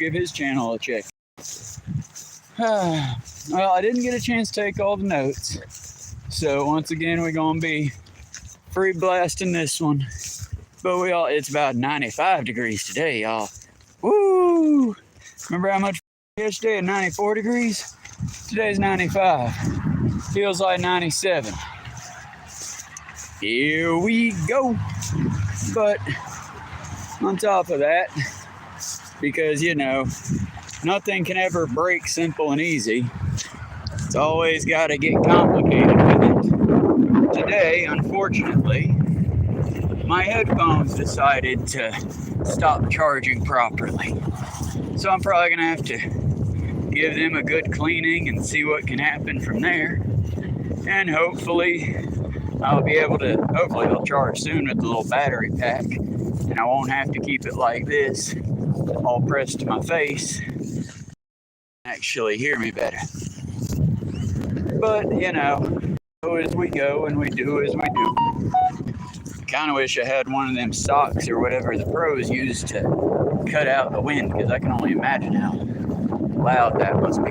give his channel a check. Well, I didn't get a chance to take all the notes. So once again, we're going to be free blasting this one. But it's about 95 degrees today, y'all. Woo! Remember how much yesterday at 94 degrees? Today's 95. Feels like 97. Here we go. But on top of that, because nothing can ever break simple and easy. It's always got to get complicated with it. Today, unfortunately, my headphones decided to stop charging properly. So I'm probably going to have to give them a good cleaning and see what can happen from there. And hopefully they'll charge soon with the little battery pack. And I won't have to keep it like this, all pressed to my face. Actually hear me better. But, go as we go and we do as we do. I kind of wish I had one of them socks or whatever the pros use to cut out the wind, because I can only imagine how loud that must be.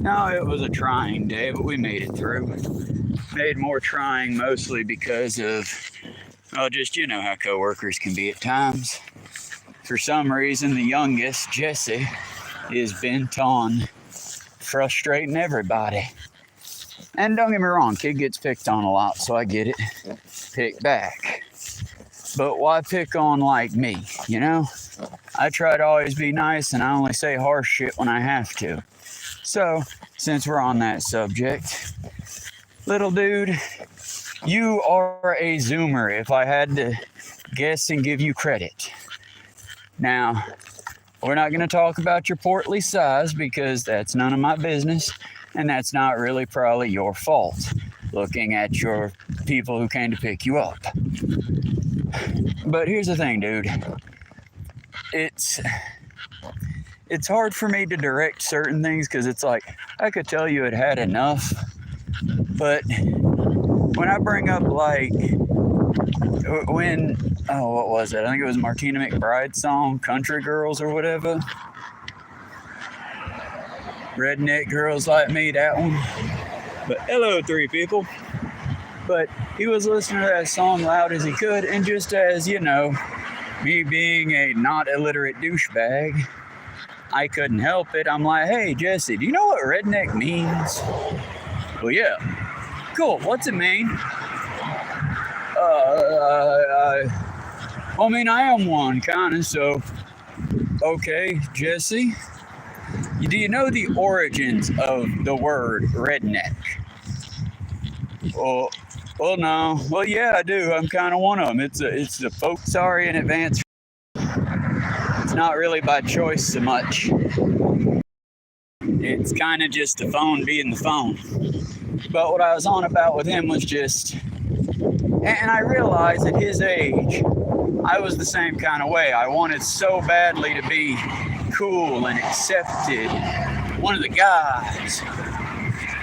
No, it was a trying day, but we made it through. Made more trying mostly because of, just how coworkers can be at times. For some reason, the youngest, Jesse, is bent on frustrating everybody. And don't get me wrong, kid gets picked on a lot, so I get it. Pick back. But why pick on like me, I try to always be nice, and I only say harsh shit when I have to. So, since we're on that subject, little dude, you are a Zoomer, if I had to guess and give you credit. Now, we're not going to talk about your portly size, because that's none of my business, and that's not really probably your fault, looking at your people who came to pick you up. But here's the thing, dude. It's hard for me to direct certain things, because it's like, I could tell you it had enough, but when I bring up what was it? I think it was Martina McBride's song, Country Girls or whatever. Redneck Girls Like Me, that one. But hello, three people. But he was listening to that song loud as he could, and just as, me being a not illiterate douchebag, I couldn't help it. I'm like, hey, Jesse, do you know what redneck means? Well, yeah. Cool, what's it mean? I am one, kind of, so. Okay, Jesse, do you know the origins of the word redneck? Well, no. Well, yeah, I do. I'm kind of one of them. It's the folk. Sorry in advance. It's not really by choice so much. It's kind of just the phone being the phone. But what I was on about with him was just, and I realized at his age, I was the same kind of way. I wanted so badly to be cool and accepted, one of the guys.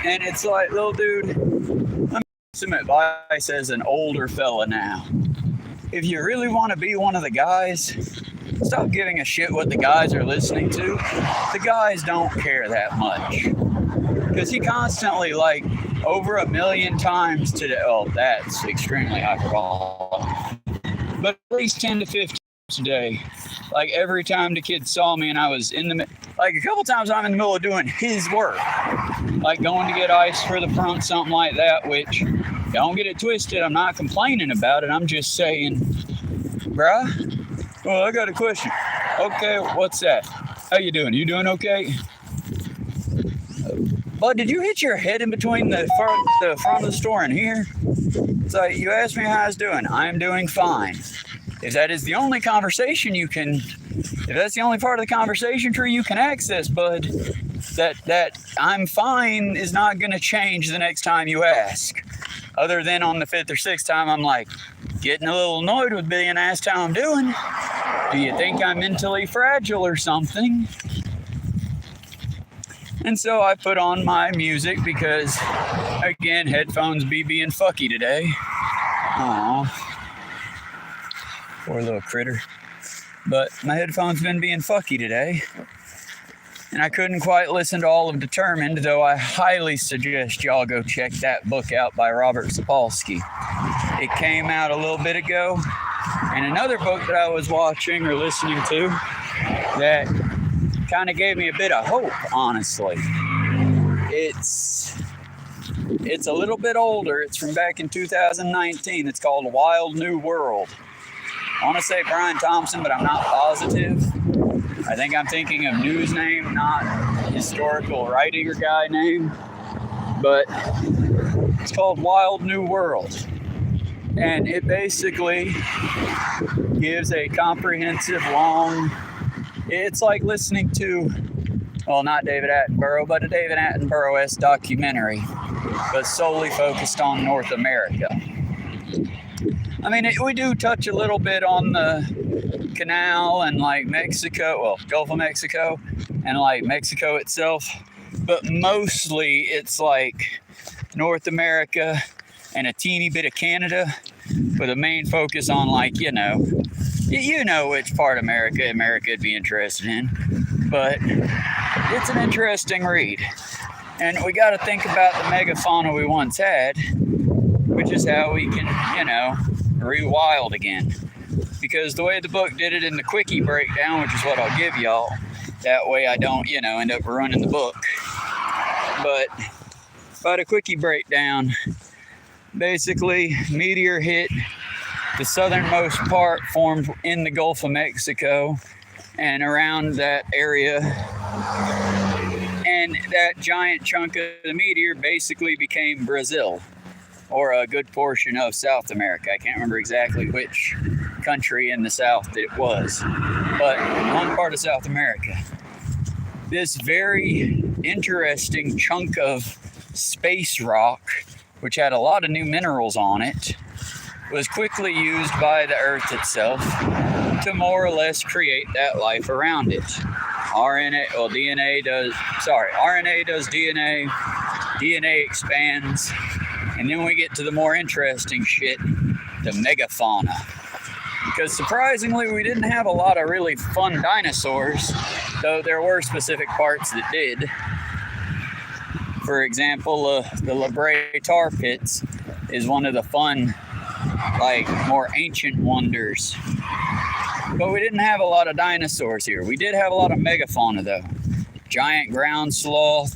And it's like, little dude, let me give some advice as an older fella now. If you really want to be one of the guys, stop giving a shit what the guys are listening to. The guys don't care that much. Because he constantly, over 1 million times today, that's extremely hyperbolic, but at least 10 to 15 a day, every time the kid saw me and I was a couple times I'm in the middle of doing his work, going to get ice for the front, something like that, which, don't get it twisted, I'm not complaining about it, I'm just saying, bruh, well, I got a question. Okay, what's that? How you doing? You doing okay? But did you hit your head in between the front of the store and here? It's like, you asked me how I was doing. I'm doing fine. If that is the only conversation if that's the only part of the conversation tree you can access, bud, that I'm fine is not going to change the next time you ask. Other than on the 5th or 6th time, I'm getting a little annoyed with being asked how I'm doing. Do you think I'm mentally fragile or something? And so I put on my music because, again, headphones be being fucky today. Aww. Poor little critter. But my headphones been being fucky today, and I couldn't quite listen to all of Determined, though I highly suggest y'all go check that book out by Robert Sapolsky. It came out a little bit ago, and another book that I was watching or listening to that kind of gave me a bit of hope, honestly. It's a little bit older. It's from back in 2019. It's called Wild New World. I want to say Brian Thompson, but I'm not positive. I think I'm thinking of news name, not historical writing or guy name. But it's called Wild New World. And it basically gives a comprehensive, long... It's like listening to, well, not David Attenborough, but a David Attenborough-esque documentary, but solely focused on North America. I mean, we do touch a little bit on the canal and like Mexico, well, Gulf of Mexico, and like Mexico itself, but mostly it's like North America and a teeny bit of Canada, with a main focus on like, you know which part of America would be interested in, but it's an interesting read. And we got to think about the megafauna we once had, which is how we can, rewild again. Because the way the book did it in the quickie breakdown, which is what I'll give y'all, that way I don't, end up ruining the book. But by the quickie breakdown, basically, meteor hit the southernmost part, formed in the Gulf of Mexico and around that area. And that giant chunk of the meteor basically became Brazil, or a good portion of South America. I can't remember exactly which country in the South that it was, but one part of South America. This very interesting chunk of space rock, which had a lot of new minerals on it, was quickly used by the Earth itself to more or less create that life around it. RNA does DNA, DNA expands, and then we get to the more interesting shit, the megafauna. Because surprisingly, we didn't have a lot of really fun dinosaurs, though there were specific parts that did. For example, the La Brea tar pits is one of the fun, more ancient wonders. But we didn't have a lot of dinosaurs here. We did have a lot of megafauna, though. Giant ground sloth,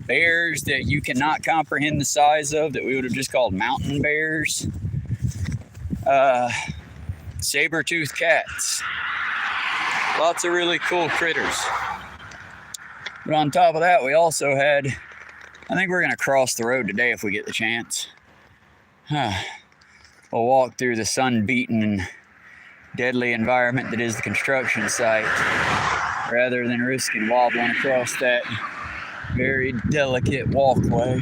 bears that you cannot comprehend the size of, that we would have just called mountain bears, saber-toothed cats. Lots of really cool critters. But on top of that, we also had, I think we're going to cross the road today if we get the chance. We'll walk through the sun-beaten and deadly environment that is the construction site, rather than risking wobbling across that very delicate walkway.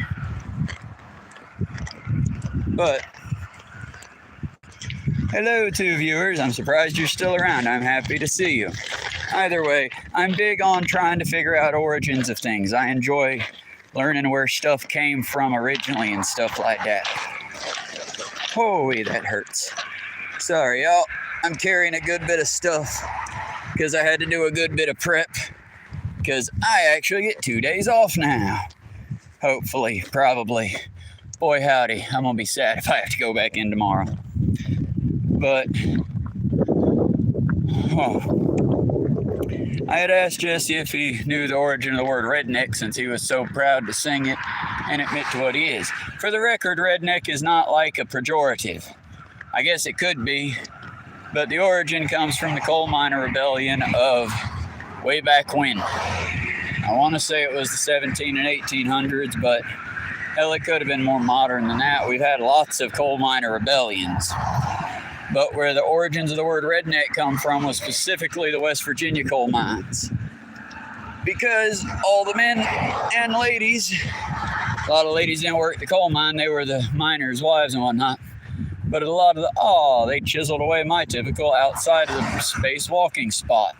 But hello to viewers, I'm surprised you're still around. I'm happy to see you. Either way, I'm big on trying to figure out origins of things. I enjoy learning where stuff came from originally and stuff like that. Holy, that hurts. Sorry, y'all. I'm carrying a good bit of stuff because I had to do a good bit of prep, because I actually get 2 days off now. Hopefully, probably. Boy, howdy, I'm going to be sad if I have to go back in tomorrow. But, I had asked Jesse if he knew the origin of the word redneck, since he was so proud to sing it and admit to what he is. For the record, redneck is not like a pejorative. I guess it could be, but the origin comes from the coal miner rebellion of way back when. I want to say it was the 17 and 1800s, but hell, it could have been more modern than that. We've had lots of coal miner rebellions. But where the origins of the word redneck come from was specifically the West Virginia coal mines. Because all the men and ladies, a lot of ladies didn't work the coal mine, they were the miners' wives and whatnot. But a lot of they chiseled away my typical outside of the spacewalking spot.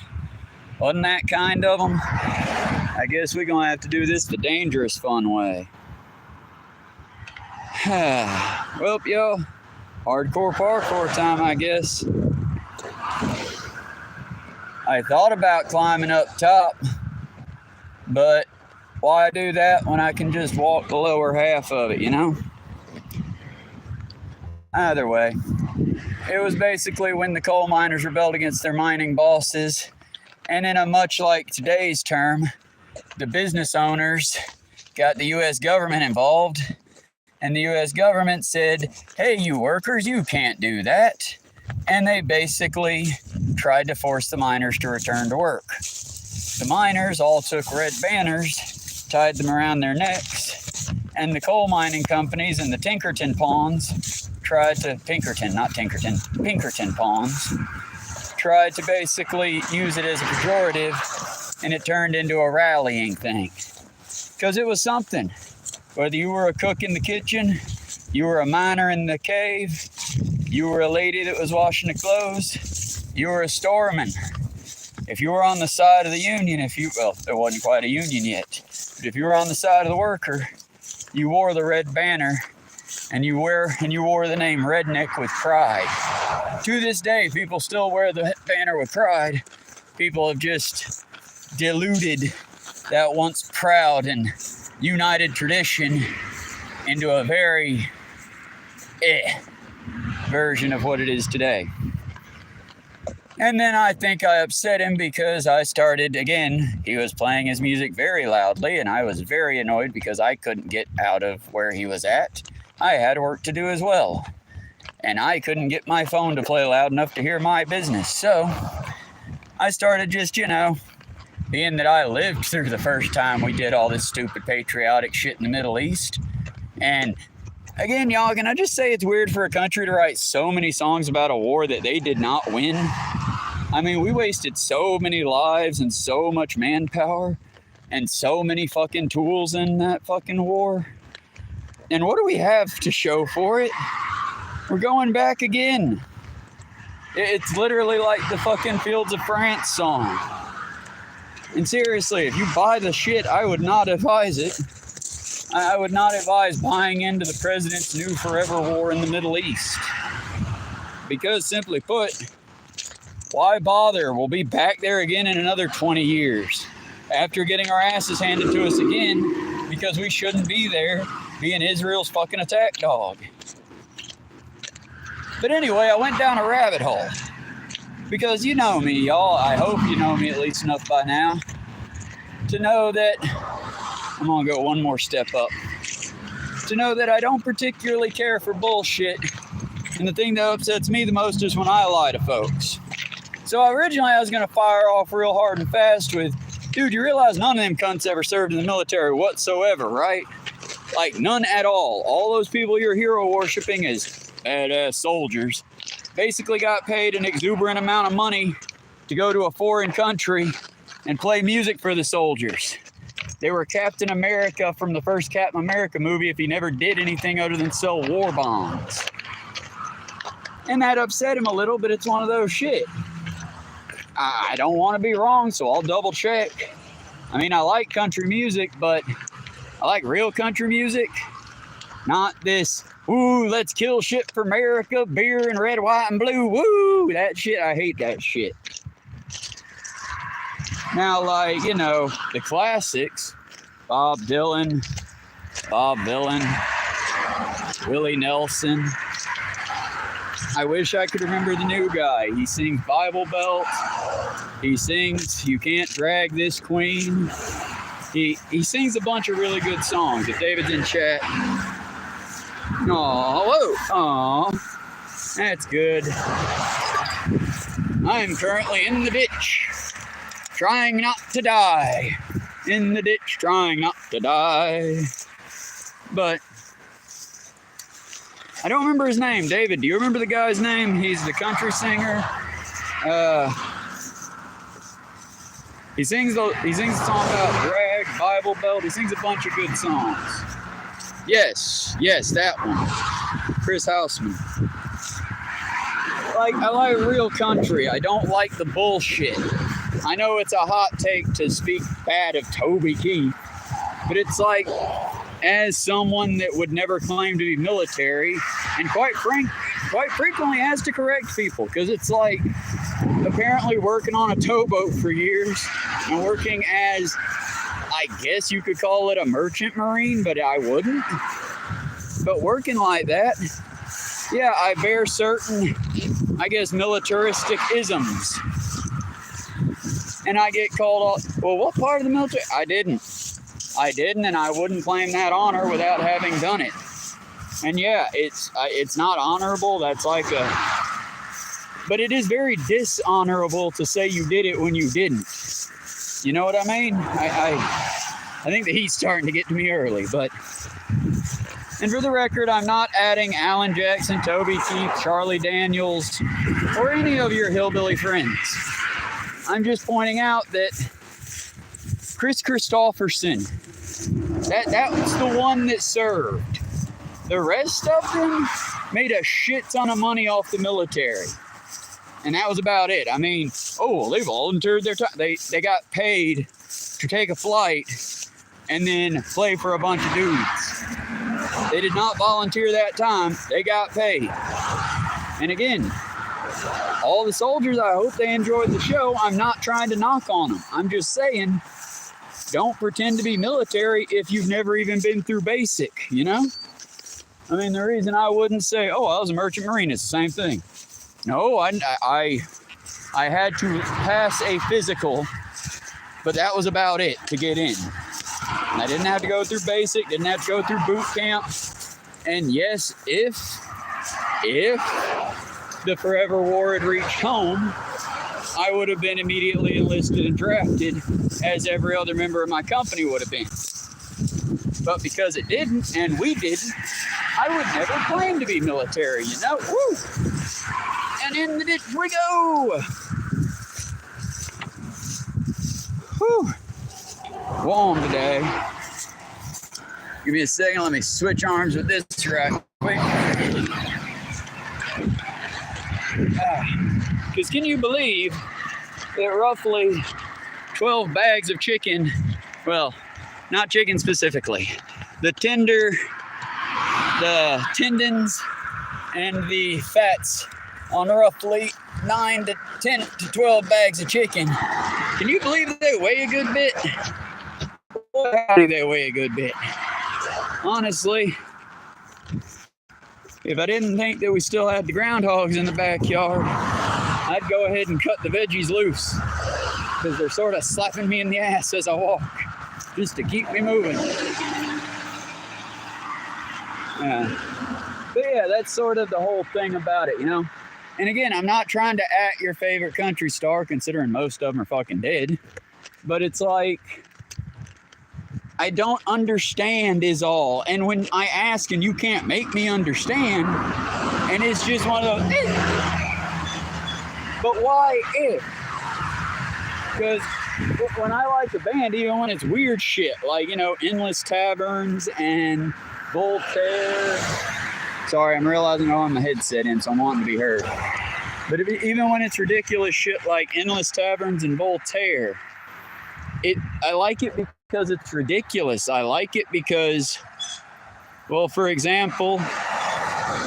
Wasn't that kind of them? I guess we're going to have to do this the dangerous fun way. Well, y'all, hardcore parkour time, I guess. I thought about climbing up top, but why do that when I can just walk the lower half of it, you know? Either way, it was basically when the coal miners rebelled against their mining bosses, and in a much like today's term, the business owners got the U.S. government involved, and the U.S. government said, hey, you workers, you can't do that. And they basically tried to force the miners to return to work. The miners all took red banners, tied them around their necks, and the coal mining companies and the Pinkerton pawns tried to, Pinkerton pawns, tried to basically use it as a pejorative, and it turned into a rallying thing. Because it was something. Whether you were a cook in the kitchen, you were a miner in the cave, you were a lady that was washing the clothes, you were a storeman. If you were on the side of the union, well, there wasn't quite a union yet, but if you were on the side of the worker, you wore the red banner, and you wore the name Redneck with pride. To this day, people still wear the banner with pride. People have just diluted that once proud and united tradition into a very version of what it is today. And then I think I upset him because I started, again, he was playing his music very loudly, and I was very annoyed because I couldn't get out of where he was at. I had work to do as well, and I couldn't get my phone to play loud enough to hear my business. So I started just, being that I lived through the first time we did all this stupid patriotic shit in the Middle East. And again, y'all, can I just say it's weird for a country to write so many songs about a war that they did not win? I mean, we wasted so many lives and so much manpower and so many fucking tools in that fucking war. And what do we have to show for it? We're going back again. It's literally like the fucking Fields of France song. And seriously, if you buy the shit, I would not advise it. I would not advise buying into the president's new forever war in the Middle East. Because simply put, why bother? We'll be back there again in another 20 years. After getting our asses handed to us again, because we shouldn't be there, being Israel's fucking attack dog. But anyway, I went down a rabbit hole. Because you know me, y'all. I hope you know me at least enough by now to know that I'm gonna go one more step up. To know that I don't particularly care for bullshit. And the thing that upsets me the most is when I lie to folks. So originally I was gonna fire off real hard and fast with, dude, you realize none of them cunts ever served in the military whatsoever, right? Like none at all. All those people you're hero worshiping as badass soldiers basically got paid an exuberant amount of money to go to a foreign country and play music for the soldiers. They were Captain America from the first Captain America movie if he never did anything other than sell war bonds. And that upset him a little, but it's one of those shit. I don't want to be wrong, so I'll double check. I mean, I like country music, but I like real country music, not this, ooh, let's kill shit for America, beer and red, white, and blue, woo, that shit, I hate that shit. Now, like, the classics, Bob Dylan, Willie Nelson. I wish I could remember the new guy. He sings Bible Belt. He sings You Can't Drag This Queen. He sings a bunch of really good songs. If David's in chat. Whoa. Aw. That's good. I am currently in the ditch, trying not to die. In the ditch, trying not to die. But I don't remember his name. David, do you remember the guy's name? He's the country singer. He sings a song about drag, Bible Belt. He sings a bunch of good songs. Yes, that one. Chris Houseman. I like real country. I don't like the bullshit. I know it's a hot take to speak bad of Toby Keith, but it's like, as someone that would never claim to be military, and quite frequently has to correct people, because it's like, apparently working on a towboat for years and working as, I guess you could call it a merchant marine, but I wouldn't. But working like that, yeah, I bear certain, I guess, militaristic isms. And I get called out, well, what part of the military? I didn't, and I wouldn't claim that honor without having done it. And yeah, it's not honorable. That's like but it is very dishonorable to say you did it when you didn't. You know what I mean? I think the heat's starting to get to me early, but. And for the record, I'm not adding Alan Jackson, Toby Keith, Charlie Daniels, or any of your hillbilly friends. I'm just pointing out that Chris Christopherson, that was the one that served. The rest of them made a shit ton of money off the military. And that was about it. I mean, they volunteered their time. They got paid to take a flight and then play for a bunch of dudes. They did not volunteer that time. They got paid. And again, all the soldiers, I hope they enjoyed the show. I'm not trying to knock on them. I'm just saying, don't pretend to be military if you've never even been through basic, you know? I mean, the reason I wouldn't say, I was a merchant marine, it's the same thing. No, I had to pass a physical, but that was about it to get in. I didn't have to go through basic, didn't have to go through boot camp. And yes, if the Forever War had reached home, I would have been immediately enlisted and drafted, as every other member of my company would have been. But because it didn't, and we didn't, I would never claim to be military, you know? Woo! And in the ditch we go! Whew. Warm today. Give me a second, let me switch arms with this right quick. Because can you believe that roughly 12 bags of chicken, well, not chicken specifically, the tendons and the fats on roughly 9 to 10 to 12 bags of chicken. Can you believe that they weigh a good bit? How they weigh a good bit? Honestly, if I didn't think that we still had the groundhogs in the backyard, I'd go ahead and cut the veggies loose because they're sort of slapping me in the ass as I walk just to keep me moving. But yeah, that's sort of the whole thing about it, you know? And again, I'm not trying to at your favorite country star, considering most of them are fucking dead. But it's like, I don't understand is all. And when I ask and you can't make me understand, and it's just one of those, But why if? Because when I like a band, even when it's weird shit, like, you know, Endless Taverns and Voltaire. Sorry, I'm realizing I don't have my headset in, so I'm wanting to be heard. But even when it's ridiculous shit like Endless Taverns and Voltaire, I like it because it's ridiculous. I like it because, well, for example,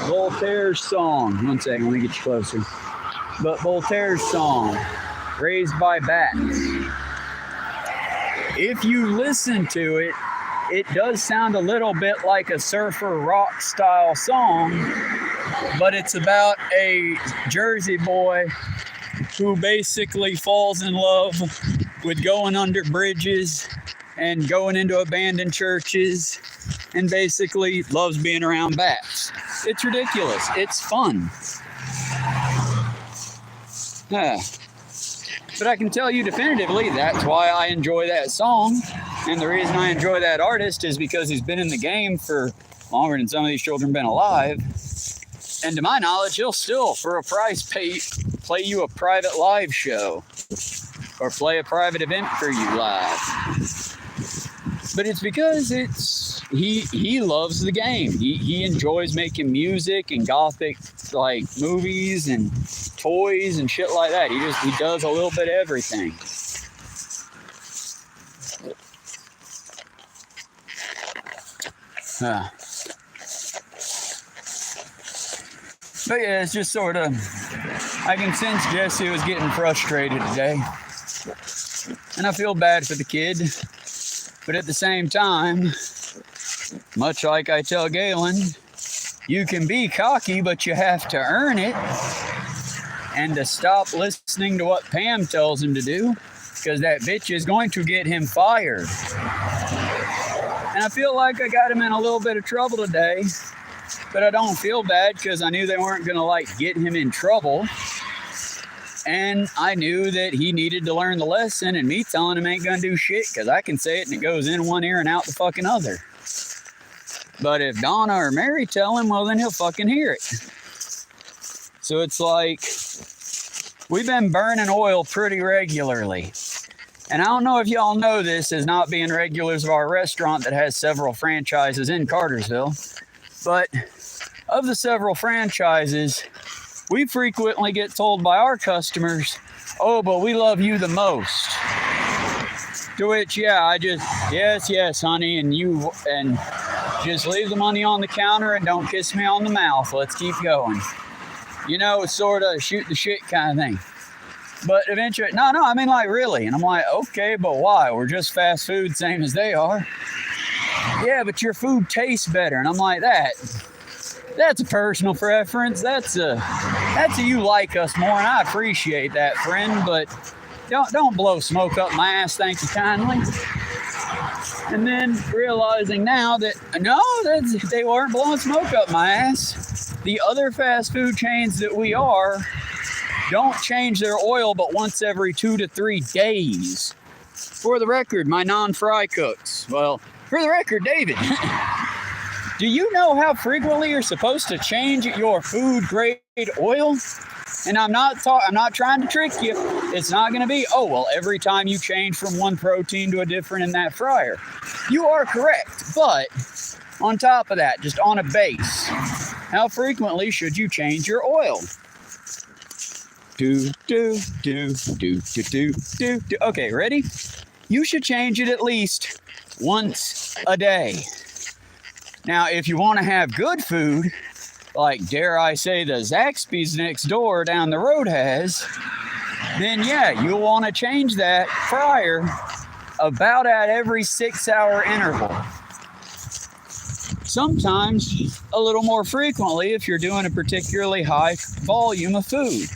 Voltaire's song. One second, let me get you closer. But Voltaire's song, Raised by Bats. If you listen to it, it does sound a little bit like a surfer rock style song, but it's about a Jersey boy who basically falls in love with going under bridges and going into abandoned churches and basically loves being around bats. It's ridiculous. It's fun. But I can tell you definitively that's why I enjoy that song. And the reason I enjoy that artist is because he's been in the game for longer than some of these children been alive. And to my knowledge, he'll still, for a price, play you a private live show or play a private event for you live. But it's because he loves the game. He enjoys making music and gothic like movies and toys and shit like that. He does a little bit of everything. But yeah, it's just sort of, I can sense Jesse was getting frustrated today. And I feel bad for the kid. But at the same time, much like I tell Galen, you can be cocky, but you have to earn it. And to stop listening to what Pam tells him to do, because that bitch is going to get him fired. And I feel like I got him in a little bit of trouble today. But I don't feel bad because I knew they weren't going to like get him in trouble. And I knew that he needed to learn the lesson, and me telling him ain't going to do shit because I can say it and it goes in one ear and out the fucking other. But if Donna or Mary tell him, well, then he'll fucking hear it. So it's like, we've been burning oil pretty regularly. And I don't know if y'all know this as not being regulars of our restaurant that has several franchises in Cartersville. But of the several franchises, we frequently get told by our customers, oh, but we love you the most. To which, yeah, I just, yes, honey, and just leave the money on the counter and don't kiss me on the mouth. Let's keep going. You know, it's sort of shoot the shit kind of thing. But eventually, no, I mean, like, really. And I'm like, okay, but why? We're just fast food, same as they are. Yeah, but your food tastes better. And I'm like, that's a personal preference. That's a you like us more, and I appreciate that, friend, but don't blow smoke up my ass, thank you kindly. And then realizing now that, no, they weren't blowing smoke up my ass. The other fast food chains that we are don't change their oil but once every 2 to 3 days. For the record, my non-fry cooks. Well, for the record, David, do you know how frequently you're supposed to change your food grade oil? And I'm not trying to trick you. It's not going to be, oh, well, every time you change from one protein to a different in that fryer. You are correct. But on top of that, just on a base, how frequently should you change your oil? Okay, ready? You should change it at least once a day. Now, if you want to have good food, like, dare I say, the Zaxby's next door down the road has, then yeah, you'll want to change that fryer about at every 6-hour interval. Sometimes a little more frequently if you're doing a particularly high volume of food.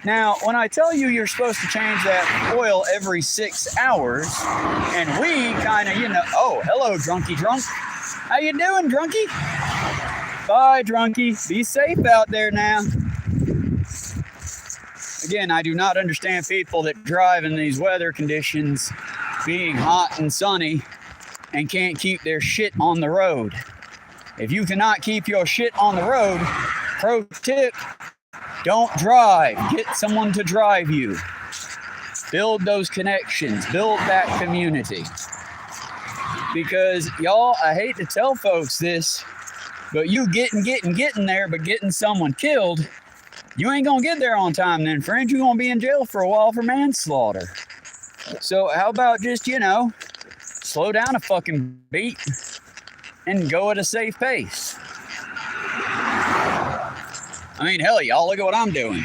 Now, when I tell you you're supposed to change that oil every 6 hours, and we kind of, oh, hello, drunky drunk. How you doing, drunky? Bye, drunky. Be safe out there now. Again, I do not understand people that drive in these weather conditions, being hot and sunny, and can't keep their shit on the road. If you cannot keep your shit on the road, pro tip, don't drive. Get someone to drive you. Build those connections. Build that community. Because, y'all, I hate to tell folks this, but you getting there, but getting someone killed, you ain't gonna get there on time then, friend. You're gonna be in jail for a while for manslaughter. So how about just, slow down a fucking beat and go at a safe pace. I mean, hell, y'all, look at what I'm doing.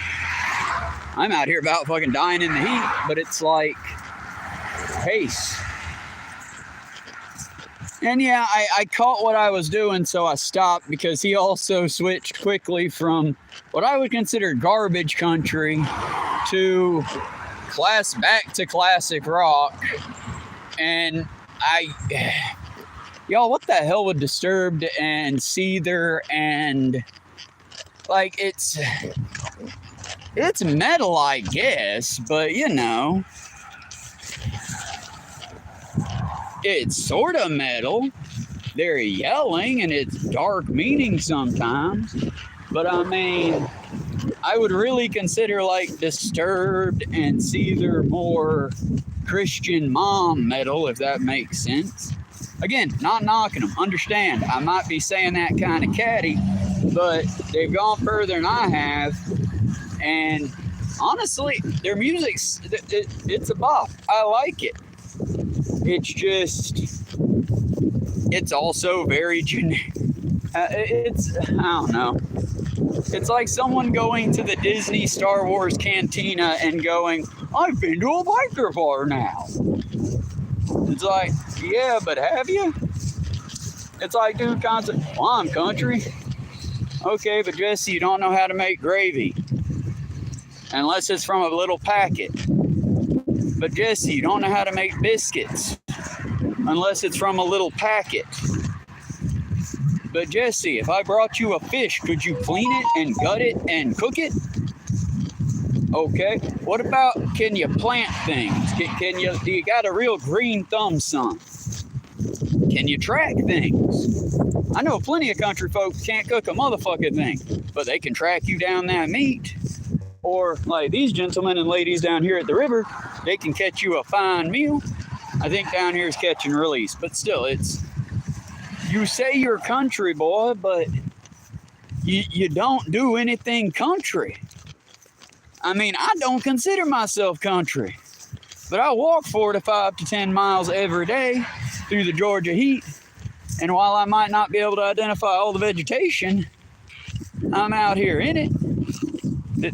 I'm out here about fucking dying in the heat, but it's like, pace. And yeah, I caught what I was doing, so I stopped because he also switched quickly from what I would consider garbage country to back to classic rock. And y'all, what the hell would Disturbed and Seether and, like, it's metal, I guess, but it's sort of metal. They're yelling and it's dark meaning sometimes. But I mean, I would really consider like Disturbed and Seether more Christian mom metal, if that makes sense. Again, not knocking them. Understand, I might be saying that kind of catty, but they've gone further than I have. And honestly, their music's, it's a bop. I like it. It's just, it's also very generic. I don't know. It's like someone going to the Disney Star Wars cantina and going, I've been to a biker bar now. It's like, yeah, but have you? It's like, dude, well, I'm country. Okay, but Jesse, you don't know how to make gravy. Unless it's from a little packet. But Jesse, you don't know how to make biscuits. Unless it's from a little packet. But Jesse, if I brought you a fish, could you clean it and gut it and cook it? Okay. What about, can you plant things? Do you got a real green thumb, son? Can you track things? I know plenty of country folks can't cook a motherfucking thing, but they can track you down that meat. Or like these gentlemen and ladies down here at the river, they can catch you a fine meal. I think down here is catch and release, but still, it's, you say you're country boy, but you don't do anything country. I mean, I don't consider myself country, but I walk 4 to 5 to 10 miles every day through the Georgia heat. And while I might not be able to identify all the vegetation, I'm out here in it.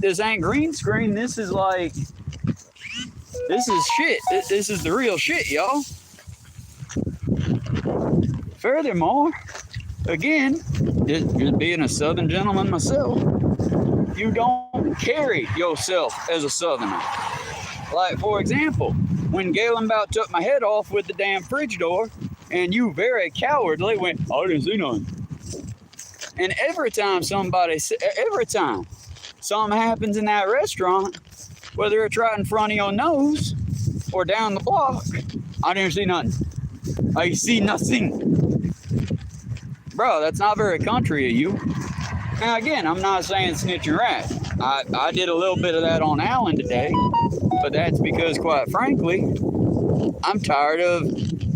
This ain't green screen. This is like, this is shit. This is the real shit, y'all. Furthermore, again, just being a Southern gentleman myself, you don't carry yourself as a Southerner. Like, for example, when Galen about took my head off with the damn fridge door, and you very cowardly went, I didn't see none. And every time something happens in that restaurant, whether it's right in front of your nose or down the block, I didn't see nothing. I see nothing. Bro, that's not very country of you. Now again, I'm not saying snitch and rat. I did a little bit of that on Alan today, but that's because, quite frankly, I'm tired of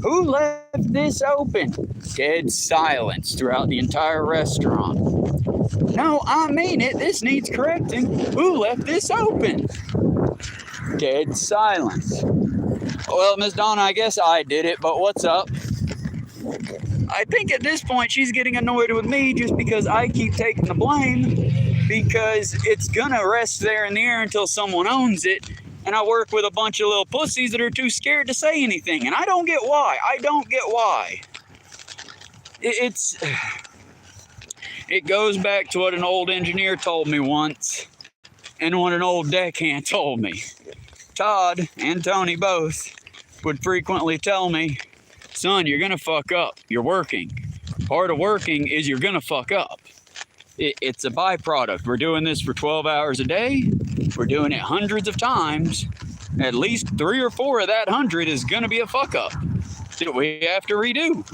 who left this open? Dead silence throughout the entire restaurant. No, I mean it. This needs correcting. Who left this open? Dead silence. Well, Miss Donna, I guess I did it, but what's up? I think at this point she's getting annoyed with me just because I keep taking the blame, because it's gonna rest there in the air until someone owns it. And I work with a bunch of little pussies that are too scared to say anything. And I don't get why. It goes back to what an old engineer told me once, and what an old deckhand told me. Todd and Tony both would frequently tell me, son, you're gonna fuck up. You're working. Part of working is you're gonna fuck up. It's a byproduct. We're doing this for 12 hours a day. We're doing it hundreds of times. At least 3 or 4 of that 100 is gonna be a fuck up that we have to redo.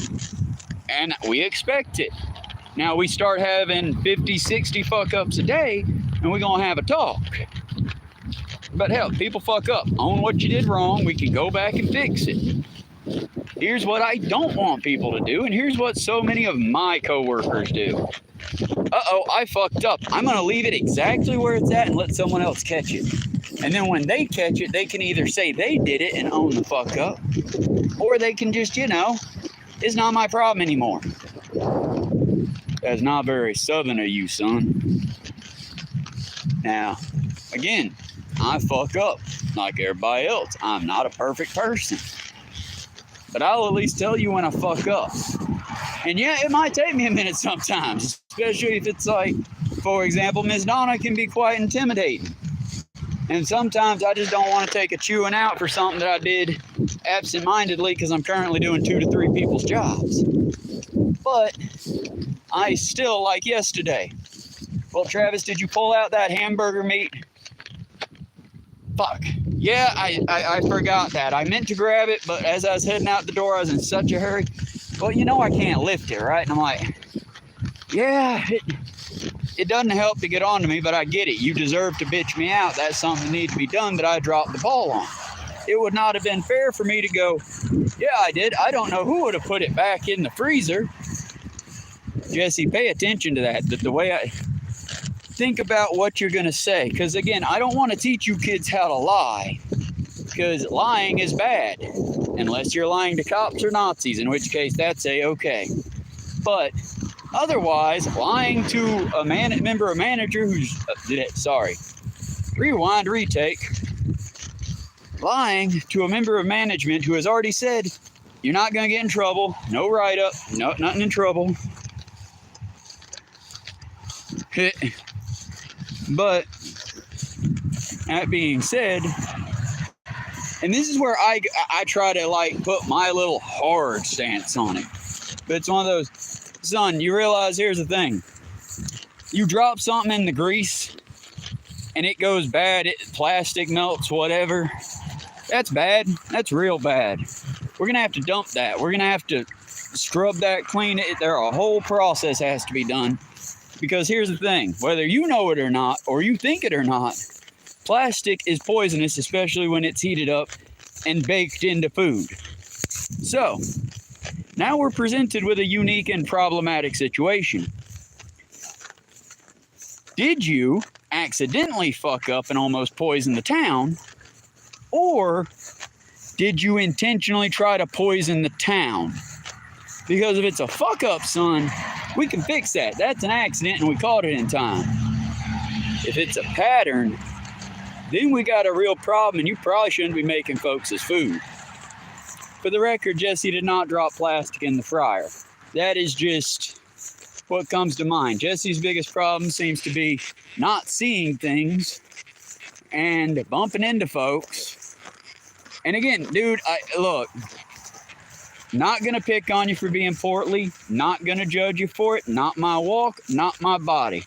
And we expect it. Now we start having 50, 60 fuck ups a day, and we're gonna have a talk. But hell, people fuck up. Own what you did wrong. We can go back and fix it. Here's what I don't want people to do, and here's what so many of my coworkers do. Uh-oh, I fucked up. I'm gonna leave it exactly where it's at and let someone else catch it. And then when they catch it, they can either say they did it and own the fuck up, or they can just, it's not my problem anymore. That's not very Southern of you, son. Now, again, I fuck up like everybody else. I'm not a perfect person. But I'll at least tell you when I fuck up. And yeah, it might take me a minute sometimes, especially if it's like, for example, Miss Donna can be quite intimidating. And sometimes I just don't want to take a chewing out for something that I did absent-mindedly because I'm currently doing 2 to 3 people's jobs. But I still, like yesterday. Well, Travis, did you pull out that hamburger meat? Fuck. Yeah, I forgot that. I meant to grab it, but as I was heading out the door, I was in such a hurry. Well, I can't lift it, right? And I'm like, yeah, it doesn't help to get on to me, but I get it. You deserve to bitch me out. That's something that needs to be done that I dropped the ball on. It would not have been fair for me to go, yeah, I did. I don't know who would have put it back in the freezer. Jesse, pay attention to that. The way I think about what you're going to say. Because, again, I don't want to teach you kids how to lie. Because lying is bad. Unless you're lying to cops or Nazis, in which case that's A-okay. But Otherwise, lying to a member of manager who's rewind, retake. Lying to a member of management who has already said you're not going to get in trouble, no write-up, no nothing in trouble. But that being said, and this is where I try to like put my little hard stance on it. But it's one of those, son, you realize here's the thing. You drop something in the grease and it goes bad, plastic melts, whatever. That's bad. That's real bad. We're going to have to dump that. We're going to have to scrub that, clean it. A whole process has to be done. Because here's the thing. Whether you know it or not, or you think it or not, plastic is poisonous, especially when it's heated up and baked into food. So, now we're presented with a unique and problematic situation. Did you accidentally fuck up and almost poison the town? Or did you intentionally try to poison the town? Because if it's a fuck up, son, we can fix that. That's an accident and we caught it in time. If it's a pattern, then we got a real problem and you probably shouldn't be making folks' food. For the record, Jesse did not drop plastic in the fryer. That is just what comes to mind. Jesse's biggest problem seems to be not seeing things and bumping into folks. And again, dude, look, not going to pick on you for being portly, not going to judge you for it, not my walk, not my body.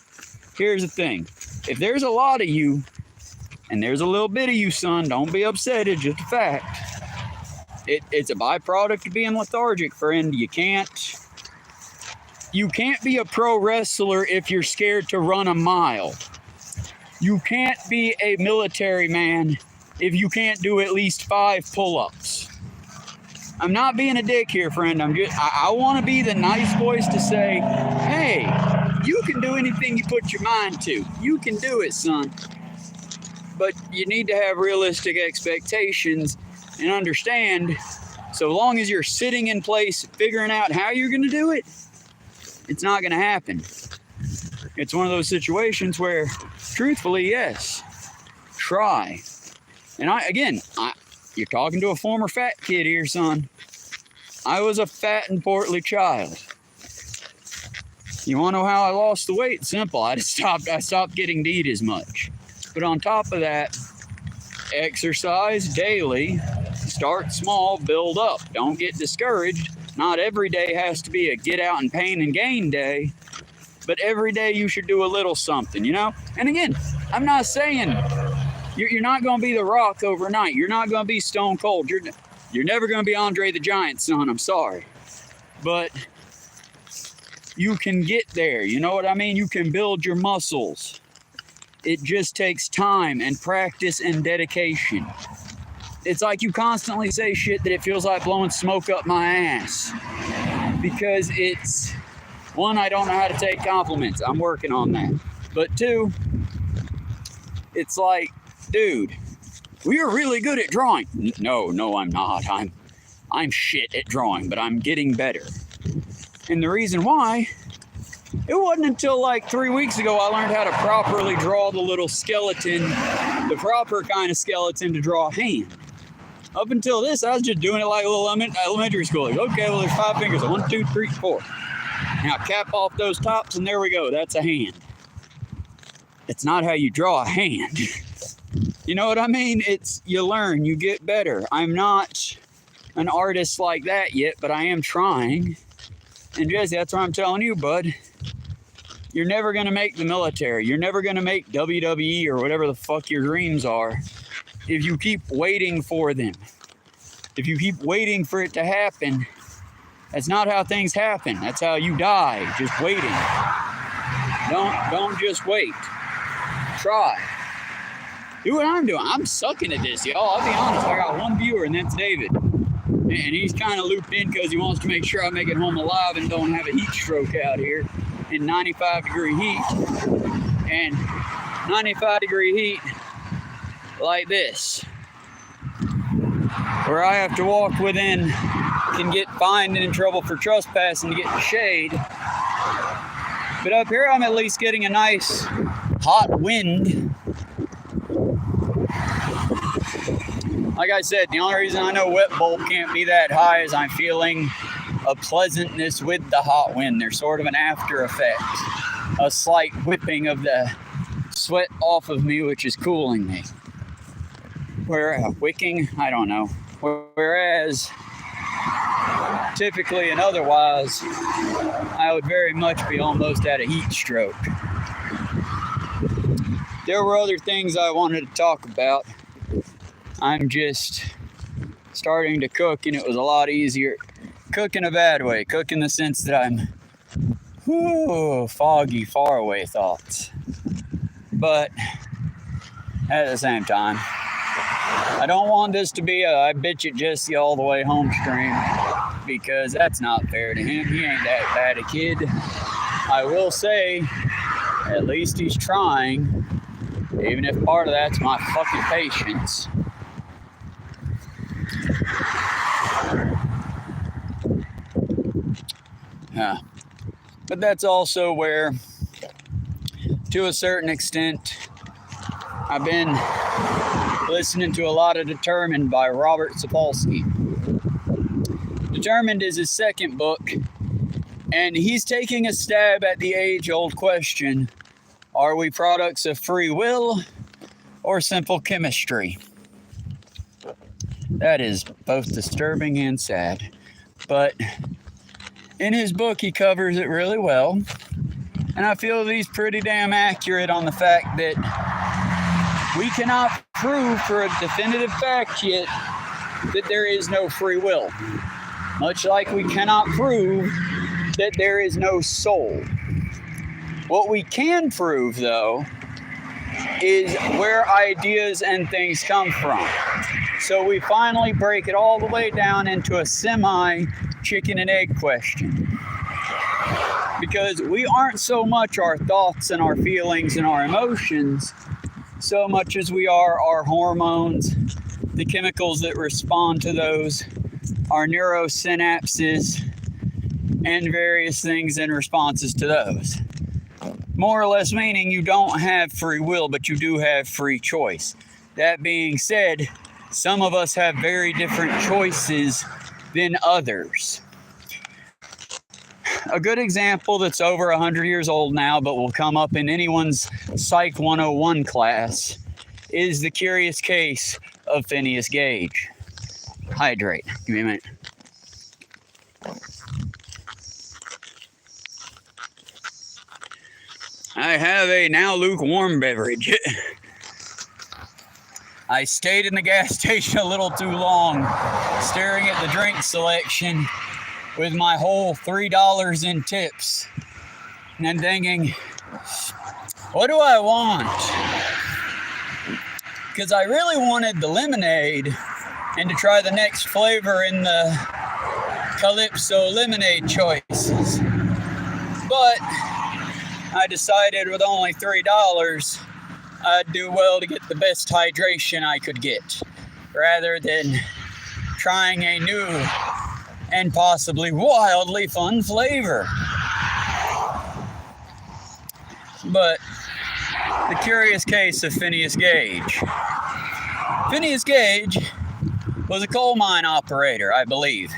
Here's the thing. If there's a lot of you, and there's a little bit of you, son, don't be upset, it's just a fact. It's a byproduct of being lethargic, friend. You can't be a pro wrestler if you're scared to run a mile. You can't be a military man if you can't do at least 5 pull-ups. I'm not being a dick here, friend. I want to be the nice voice to say, hey, you can do anything you put your mind to. You can do it, son. But you need to have realistic expectations and understand, so long as you're sitting in place figuring out how you're going to do it, it's not going to happen. It's one of those situations where, truthfully, yes, try. And you're talking to a former fat kid here, son. I was a fat and portly child. You want to know how I lost the weight? Simple. I stopped getting to eat as much. But on top of that, exercise daily. Start small, build up. Don't get discouraged. Not every day has to be a get out and pain and gain day. But every day you should do a little something, you know? And again, I'm not saying you're not going to be The Rock overnight. You're not going to be Stone Cold. You're never going to be Andre the Giant, son. I'm sorry. But you can get there. You know what I mean? You can build your muscles. It just takes time and practice and dedication. It's like you constantly say shit that it feels like blowing smoke up my ass. Because it's, one, I don't know how to take compliments. I'm working on that. But 2, it's like, dude, we are really good at drawing. No, I'm not. I'm shit at drawing, but I'm getting better. And the reason why, it wasn't until like 3 weeks ago I learned how to properly draw the little skeleton, the proper kind of skeleton to draw a hand. Up until this, I was just doing it like a little elementary school. Like, okay, well, there's 5 fingers. 1, 2, 3, 4. Now cap off those tops, and there we go. That's a hand. It's not how you draw a hand. You know what I mean? It's, you learn, you get better. I'm not an artist like that yet, but I am trying. And Jesse, that's what I'm telling you, bud. You're never going to make the military. You're never going to make WWE or whatever the fuck your dreams are if you keep waiting for them. If you keep waiting for it to happen, that's not how things happen. That's how you die, just waiting. Don't just wait. Try. Do what I'm doing. I'm sucking at this, y'all. I'll be honest. I got 1 viewer, and that's David. And he's kind of looped in because he wants to make sure I make it home alive and don't have a heat stroke out here in 95-degree heat. And 95-degree heat like this, where I have to walk within, can get fined and in trouble for trespassing to get in the shade. But up here, I'm at least getting a nice hot wind. Like I said, the only reason I know wet bulb can't be that high is I'm feeling a pleasantness with the hot wind. There's sort of an after effect, a slight whipping of the sweat off of me, which is cooling me. Wicking, I don't know. Whereas typically and otherwise, I would very much be almost at a heat stroke. There were other things I wanted to talk about. I'm just starting to cook, and it was a lot easier. Cook in a bad way. Cook in the sense that I'm foggy, far away thoughts. But at the same time, I don't want this to be a I bitch at Jesse all the way home stream, because that's not fair to him. He ain't that bad a kid. I will say, at least he's trying, even if part of that's my fucking patience. But that's also where, to a certain extent, I've been listening to a lot of Determined by Robert Sapolsky. Determined is his second book, and he's taking a stab at the age-old question, are we products of free will or simple chemistry? That is both disturbing and sad, but in his book he covers it really well, and I feel that he's pretty damn accurate on the fact that we cannot prove for a definitive fact yet that there is no free will. Much like we cannot prove that there is no soul. What we can prove, though, is where ideas and things come from. So we finally break it all the way down into a semi-chicken and egg question. Because we aren't so much our thoughts and our feelings and our emotions, so much as we are our hormones, the chemicals that respond to those, our neurosynapses, and various things in responses to those. More or less meaning you don't have free will, but you do have free choice. That being said, some of us have very different choices than others. A good example that's over 100 years old now, but will come up in anyone's Psych 101 class, is the curious case of Phineas Gage. Hydrate. Give me a minute. I have a now lukewarm beverage. I stayed in the gas station a little too long, staring at the drink selection with my whole $3 in tips, and then thinking, what do I want? Because I really wanted the lemonade and to try the next flavor in the Calypso lemonade choices. But I decided with only $3, I'd do well to get the best hydration I could get, rather than trying a new and possibly wildly fun flavor. But the curious case of Phineas Gage. Phineas Gage was a coal mine operator, I believe.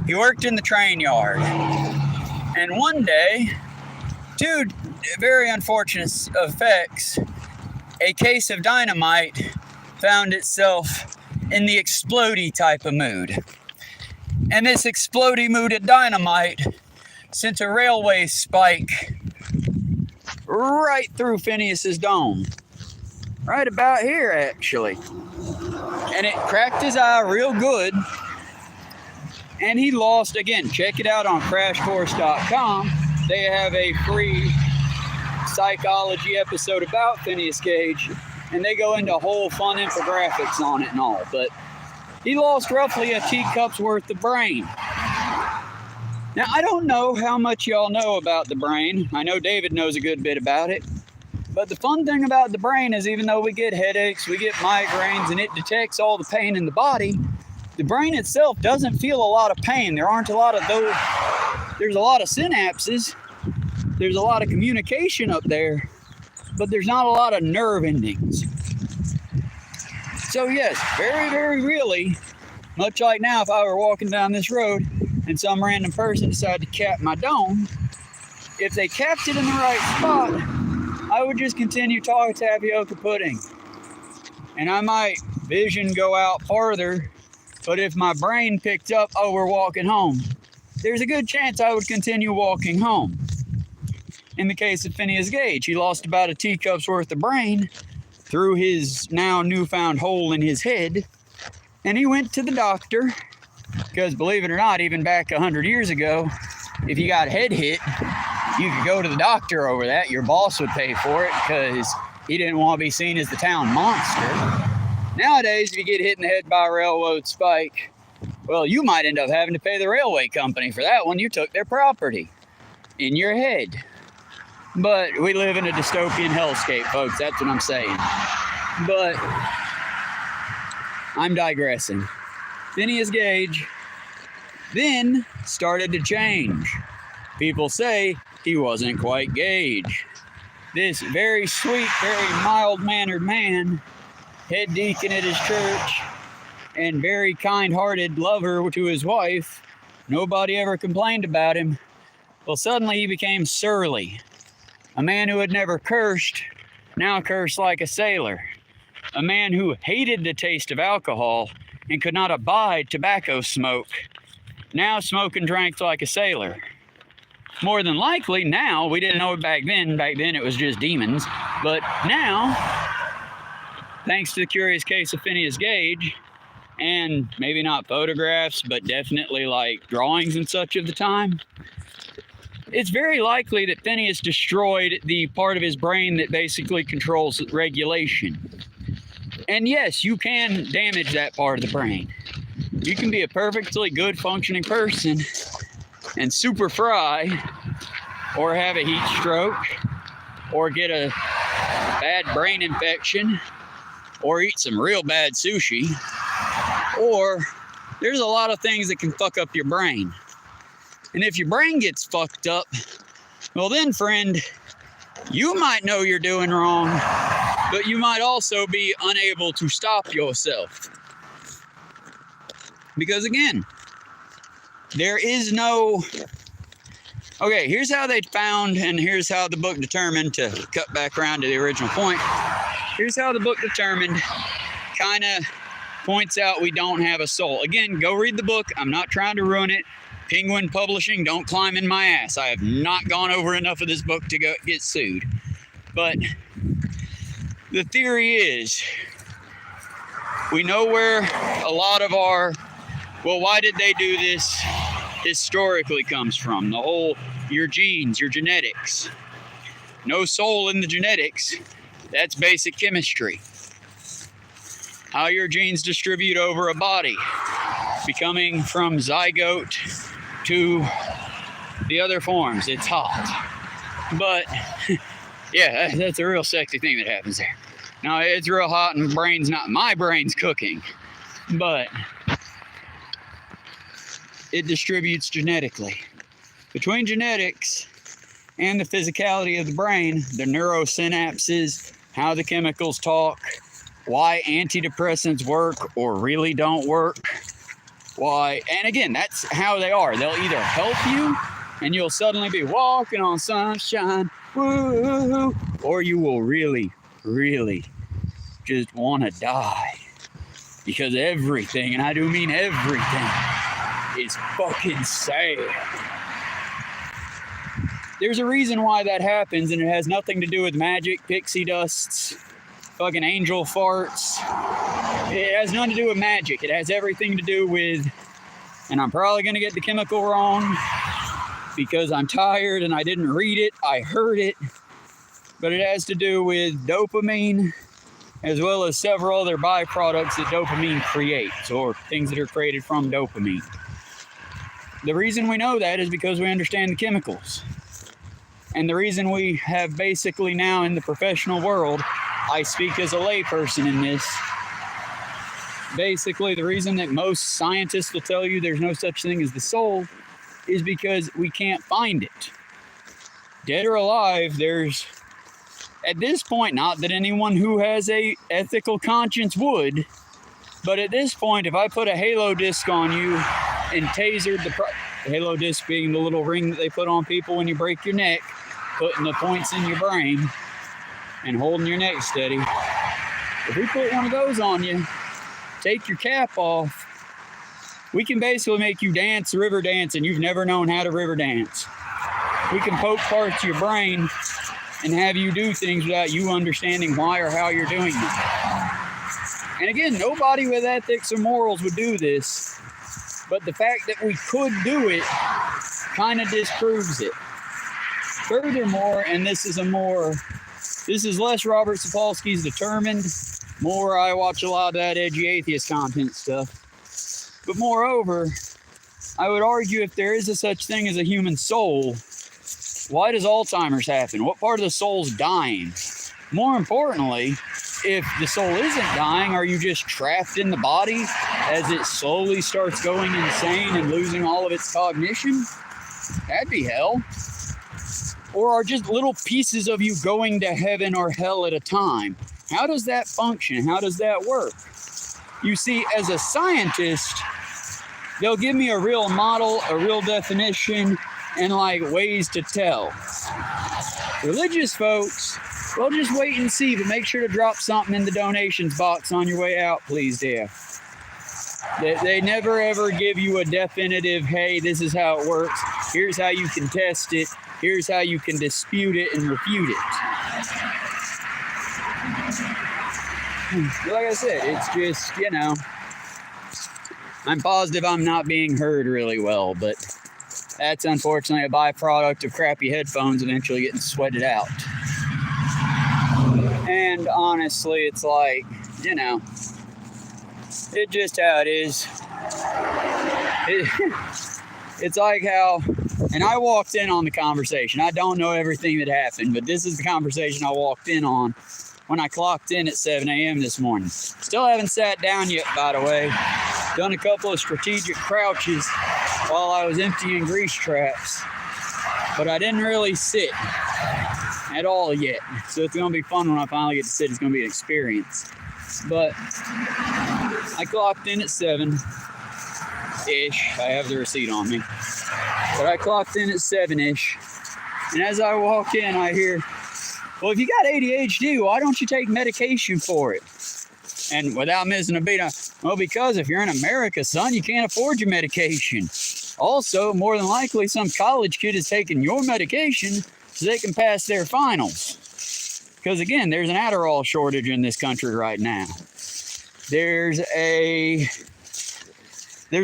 He worked in the train yard. And one day, two very unfortunate effects, a case of dynamite found itself in the explodey type of mood. And this explodey mood of dynamite sent a railway spike right through Phineas's dome. Right about here, actually. And it cracked his eye real good. And he lost, again, check it out on crashcourse.com. They have a free psychology episode about Phineas Gage, and they go into whole fun infographics on it and all. But he lost roughly a teacup's worth of brain. Now, I don't know how much y'all know about the brain. I know David knows a good bit about it. But the fun thing about the brain is, even though we get headaches, we get migraines, and it detects all the pain in the body, the brain itself doesn't feel a lot of pain. There aren't a lot of those. There's a lot of synapses, there's a lot of communication up there, but there's not a lot of nerve endings. So yes, very, very really, much like now, if I were walking down this road and some random person decided to cap my dome, if they capped it in the right spot, I would just continue talking tapioca pudding. And I might vision go out farther, but if my brain picked up, oh, we're walking home, there's a good chance I would continue walking home. In the case of Phineas Gage, he lost about a teacup's worth of brain through his now newfound hole in his head, and he went to the doctor, because believe it or not, even back 100 years ago, if you got head hit, you could go to the doctor over that. Your boss would pay for it because he didn't want to be seen as the town monster. Nowadays, if you get hit in the head by a railroad spike, well, you might end up having to pay the railway company for that one. You took their property in your head. But we live in a dystopian hellscape, folks. That's what I'm saying. But I'm digressing. Phineas Gage then started to change. People say he wasn't quite Gage. This very sweet, very mild-mannered man, head deacon at his church, and very kind-hearted lover to his wife, nobody ever complained about him. Well, suddenly he became surly. A man who had never cursed, now cursed like a sailor. A man who hated the taste of alcohol and could not abide tobacco smoke, now smoked and drank like a sailor. More than likely, now, we didn't know it back then it was just demons, but now, thanks to the curious case of Phineas Gage, and maybe not photographs, but definitely like drawings and such of the time, it's very likely that Phineas destroyed the part of his brain that basically controls regulation. And yes, you can damage that part of the brain. You can be a perfectly good functioning person and super fry, or have a heat stroke, or get a bad brain infection, or eat some real bad sushi, or there's a lot of things that can fuck up your brain. And if your brain gets fucked up, well then, friend, you might know you're doing wrong, but you might also be unable to stop yourself. Because again, there is no... Okay, here's how they found, and here's how the book determined, to cut back around to the original point. Here's how the book determined, kind of points out we don't have a soul. Again, go read the book. I'm not trying to ruin it. Penguin Publishing, don't climb in my ass. I have not gone over enough of this book to get sued. But the theory is, we know where a lot of our, well, why did they do this, historically comes from. The whole, your genes, your genetics. No soul in the genetics. That's basic chemistry. How your genes distribute over a body. Becoming from zygote to the other forms. It's hot. But, yeah, that's a real sexy thing that happens there. Now, it's real hot and my brain's cooking. But it distributes genetically. Between genetics and the physicality of the brain, the neurosynapses, how the chemicals talk, why antidepressants work or really don't work, why, and again, that's how they are. They'll either help you and you'll suddenly be walking on sunshine, woo, or you will really, really just want to die. Because everything, and I do mean everything, is fucking sad. There's a reason why that happens, and it has nothing to do with magic, pixie dusts, fucking angel farts. It has nothing to do with magic. It has everything to do with, and I'm probably going to get the chemical wrong because I'm tired and I didn't read it, I heard it, but it has to do with dopamine as well as several other byproducts that dopamine creates, or things that are created from dopamine. The reason we know that is because we understand the chemicals. And the reason we have basically now in the professional world, I speak as a layperson in this, basically the reason that most scientists will tell you there's no such thing as the soul is because we can't find it. dead or alive, there's, at this point, not that anyone who has a ethical conscience would, but at this point, if I put a halo disc on you and tasered the halo disc being the little ring that they put on people when you break your neck, putting the points in your brain and holding your neck steady. If we put one of those on you, take your cap off, we can basically make you dance river dance and you've never known how to river dance. We can poke parts of your brain and have you do things without you understanding why or how you're doing them. And again, nobody with ethics or morals would do this, but the fact that we could do it kind of disproves it. Furthermore, and this is less Robert Sapolsky's Determined, more I watch a lot of that edgy atheist content stuff. But moreover, I would argue if there is a such thing as a human soul, why does Alzheimer's happen? What part of the soul's dying? More importantly, if the soul isn't dying, are you just trapped in the body as it slowly starts going insane and losing all of its cognition? That'd be hell. Or are just little pieces of you going to heaven or hell at a time? How does that function? How does that work? You see, as a scientist, they'll give me a real model, a real definition, and like ways to tell. Religious folks, well, just wait and see, but make sure to drop something in the donations box on your way out, please, dear. They never ever give you a definitive, hey, this is how it works. Here's how you can test it. Here's how you can dispute it and refute it. Like I said, it's just, I'm positive I'm not being heard really well, but that's unfortunately a byproduct of crappy headphones eventually getting sweated out. And honestly, it's like, it's just how it is. It's like how, and I walked in on the conversation. I don't know everything that happened, but this is the conversation I walked in on when I clocked in at 7 a.m. this morning. Still haven't sat down yet, by the way. Done a couple of strategic crouches while I was emptying grease traps, but I didn't really sit at all yet. So it's going to be fun when I finally get to sit. It's going to be an experience. But I clocked in at 7-ish. I have the receipt on me. But I clocked in at 7-ish. And as I walk in, I hear, well, if you got ADHD, why don't you take medication for it? And without missing a beat, well, because if you're in America, son, you can't afford your medication. Also, more than likely, some college kid is taking your medication so they can pass their finals. Because again, there's an Adderall shortage in this country right now. There's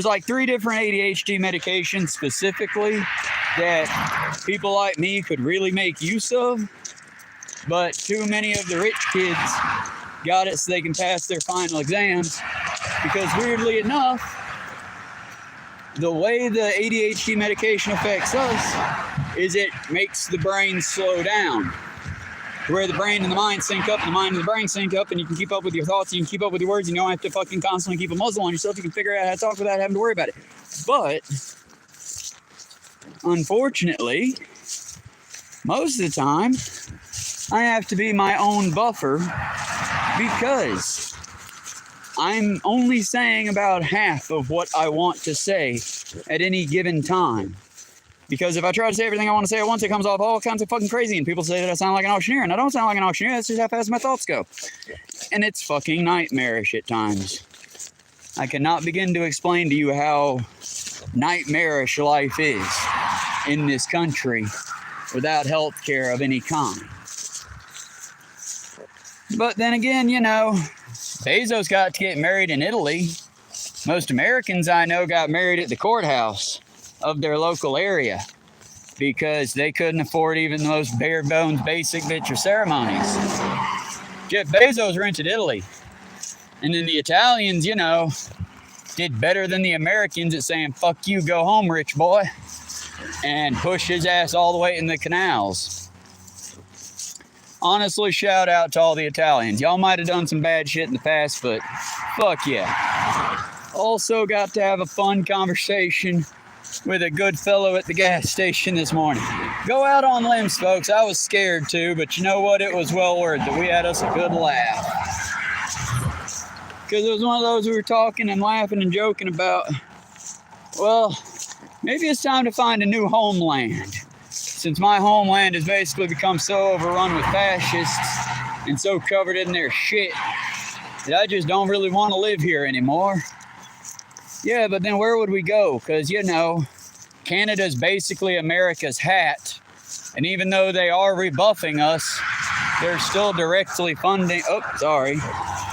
like 3 different ADHD medications specifically that people like me could really make use of. But too many of the rich kids got it so they can pass their final exams. Because weirdly enough, the way the ADHD medication affects us is it makes the brain slow down. Where the brain and the mind sync up, and the mind and the brain sync up, and you can keep up with your thoughts, and you can keep up with your words, and you don't have to fucking constantly keep a muzzle on yourself. You can figure out how to talk without having to worry about it. But, unfortunately, most of the time, I have to be my own buffer because I'm only saying about half of what I want to say at any given time. Because if I try to say everything I want to say at once, it comes off all kinds of fucking crazy, and people say that I sound like an auctioneer, and I don't sound like an auctioneer. That's just how fast my thoughts go. And it's fucking nightmarish at times. I cannot begin to explain to you how nightmarish life is in this country without health care of any kind. But then again, Bezos got to get married in Italy. Most Americans I know got married at the courthouse of their local area because they couldn't afford even the most bare bones basic bits of ceremonies. Jeff Bezos rented Italy. And then the Italians, did better than the Americans at saying, fuck you, go home, rich boy, and push his ass all the way in the canals. Honestly, shout out to all the Italians. Y'all might have done some bad shit in the past, but fuck yeah. Also got to have a fun conversation with a good fellow at the gas station this morning. Go out on limbs, folks. I was scared too, but you know what? It was well worth it. We had us a good laugh. Because it was one of those we were talking and laughing and joking about. Well, maybe it's time to find a new homeland. Since my homeland has basically become so overrun with fascists and so covered in their shit that I just don't really want to live here anymore. Yeah, but then where would we go? Because, you know, Canada's basically America's hat. And even though they are rebuffing us, they're still directly funding... Oh, sorry.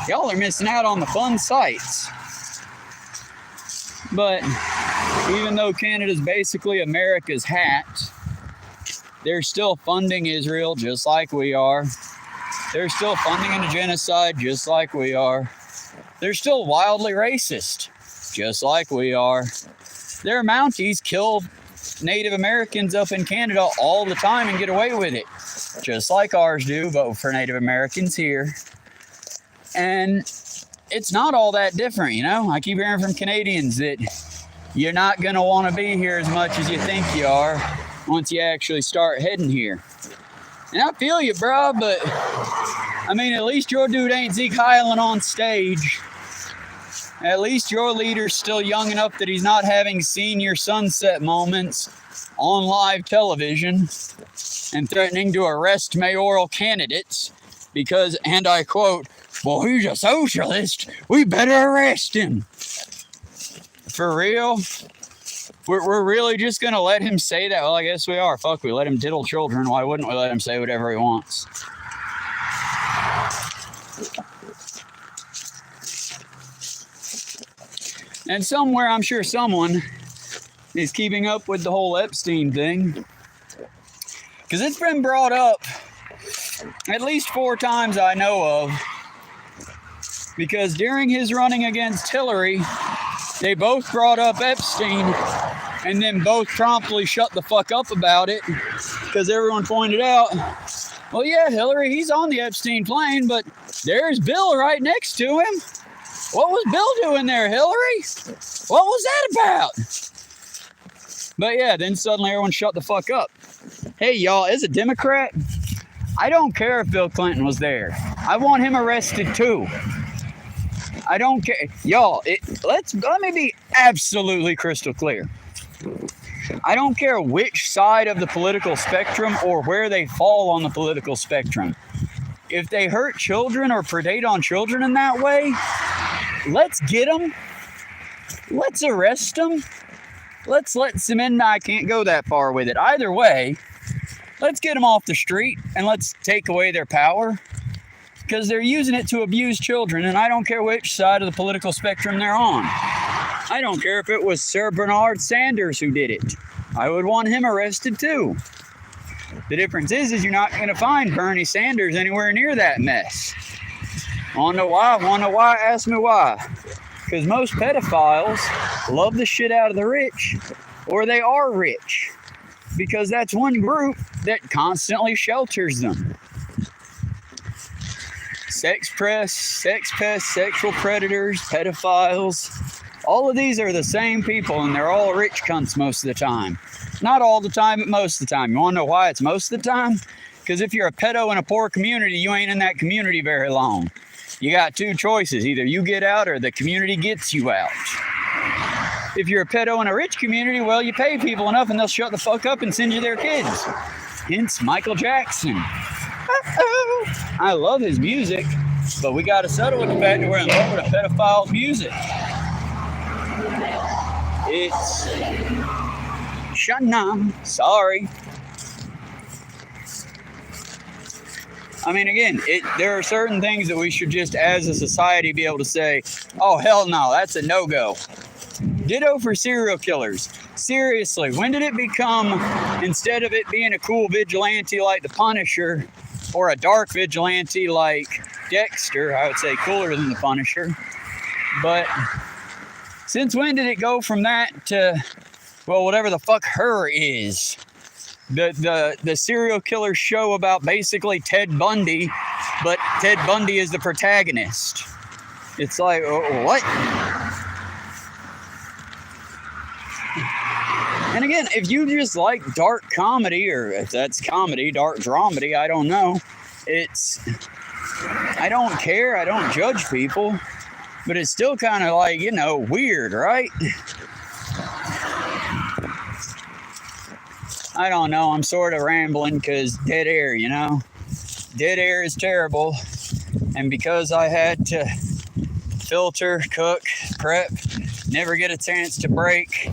Y'all are missing out on the fun sights. But even though Canada's basically America's hat, they're still funding Israel just like we are. They're still funding a genocide just like we are. They're still wildly racist just like we are. Their Mounties kill Native Americans up in Canada all the time and get away with it, just like ours do, but for Native Americans here. And it's not all that different, you know? I keep hearing from Canadians that you're not going to want to be here as much as you think you are once you actually start heading here. And I feel you, bro, but I mean, at least your dude ain't Zeke Highland on stage. At least your leader's still young enough that he's not having senior sunset moments on live television and threatening to arrest mayoral candidates because, and I quote, well, he's a socialist. We better arrest him. For real? We're really just going to let him say that? Well, I guess we are. Fuck, we let him diddle children. Why wouldn't we let him say whatever he wants? And somewhere, I'm sure someone is keeping up with the whole Epstein thing. Because it's been brought up at least 4 times I know of. Because during his running against Hillary, they both brought up Epstein and then both promptly shut the fuck up about it. Because everyone pointed out, well, yeah, Hillary, he's on the Epstein plane, but there's Bill right next to him. What was Bill doing there, Hillary? What was that about? But yeah, then suddenly everyone shut the fuck up. Hey, y'all, as a Democrat, I don't care if Bill Clinton was there. I want him arrested too. I don't care. Y'all, let me be absolutely crystal clear. I don't care which side of the political spectrum or where they fall on the political spectrum. If they hurt children or predate on children in that way, let's get them. Let's arrest them. Let's let some in. I can't go that far with it. Either way, let's get them off the street and let's take away their power because they're using it to abuse children. And I don't care which side of the political spectrum they're on. I don't care if it was Sir Bernard Sanders who did it. I would want him arrested too. The difference is you're not going to find Bernie Sanders anywhere near that mess. Wanna know why? Ask me why. Because most pedophiles love the shit out of the rich, or they are rich. Because that's one group that constantly shelters them. Sex pests, sexual predators, pedophiles. All of these are the same people, and they're all rich cunts most of the time. Not all the time, but most of the time. You want to know why it's most of the time? Because if you're a pedo in a poor community, you ain't in that community very long. You got 2 choices. Either you get out or the community gets you out. If you're a pedo in a rich community, well, you pay people enough and they'll shut the fuck up and send you their kids. Hence Michael Jackson. I love his music, but we got to settle with the fact that we're in love with a pedophile's music. It's Shanam. Sorry. I mean, again, there are certain things that we should just, as a society, be able to say, oh, hell no, that's a no-go. Ditto for serial killers. Seriously, when did it become, instead of it being a cool vigilante like the Punisher, or a dark vigilante like Dexter, I would say cooler than the Punisher, but since when did it go from that to, well, whatever the fuck her is? The serial killer show about basically Ted Bundy, but Ted Bundy is the protagonist. It's like, what? And again, if you just like dark comedy, or if that's comedy, dark dramedy, I don't know. I don't care. I don't judge people. But it's still kind of like, weird, right? I don't know. I'm sort of rambling because dead air, Dead air is terrible. And because I had to filter, cook, prep, never get a chance to break,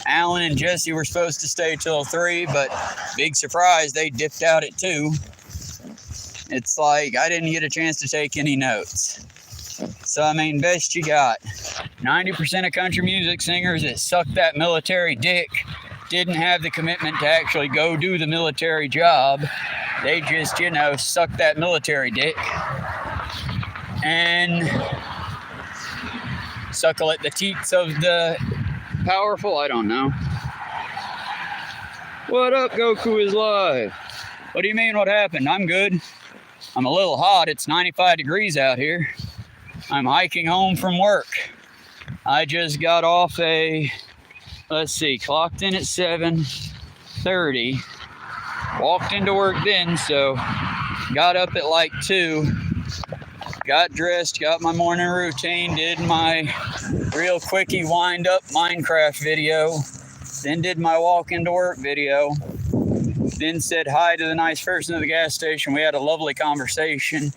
Alan and Jesse were supposed to stay till 3, but big surprise, they dipped out at 2. It's like I didn't get a chance to take any notes. So, best you got. 90% of country music singers that suck that military dick didn't have the commitment to actually go do the military job. They just, suck that military dick and suckle at the teats of the powerful. I don't know. What up, Goku is live? What do you mean, what happened? I'm good. I'm a little hot. It's 95 degrees out here. I'm hiking home from work. I just got off clocked in at 7:30. Walked into work then, so got up at like 2. Got dressed, got my morning routine, did my real quickie wind up Minecraft video. Then did my walk into work video. Then said hi to the nice person at the gas station. We had a lovely conversation.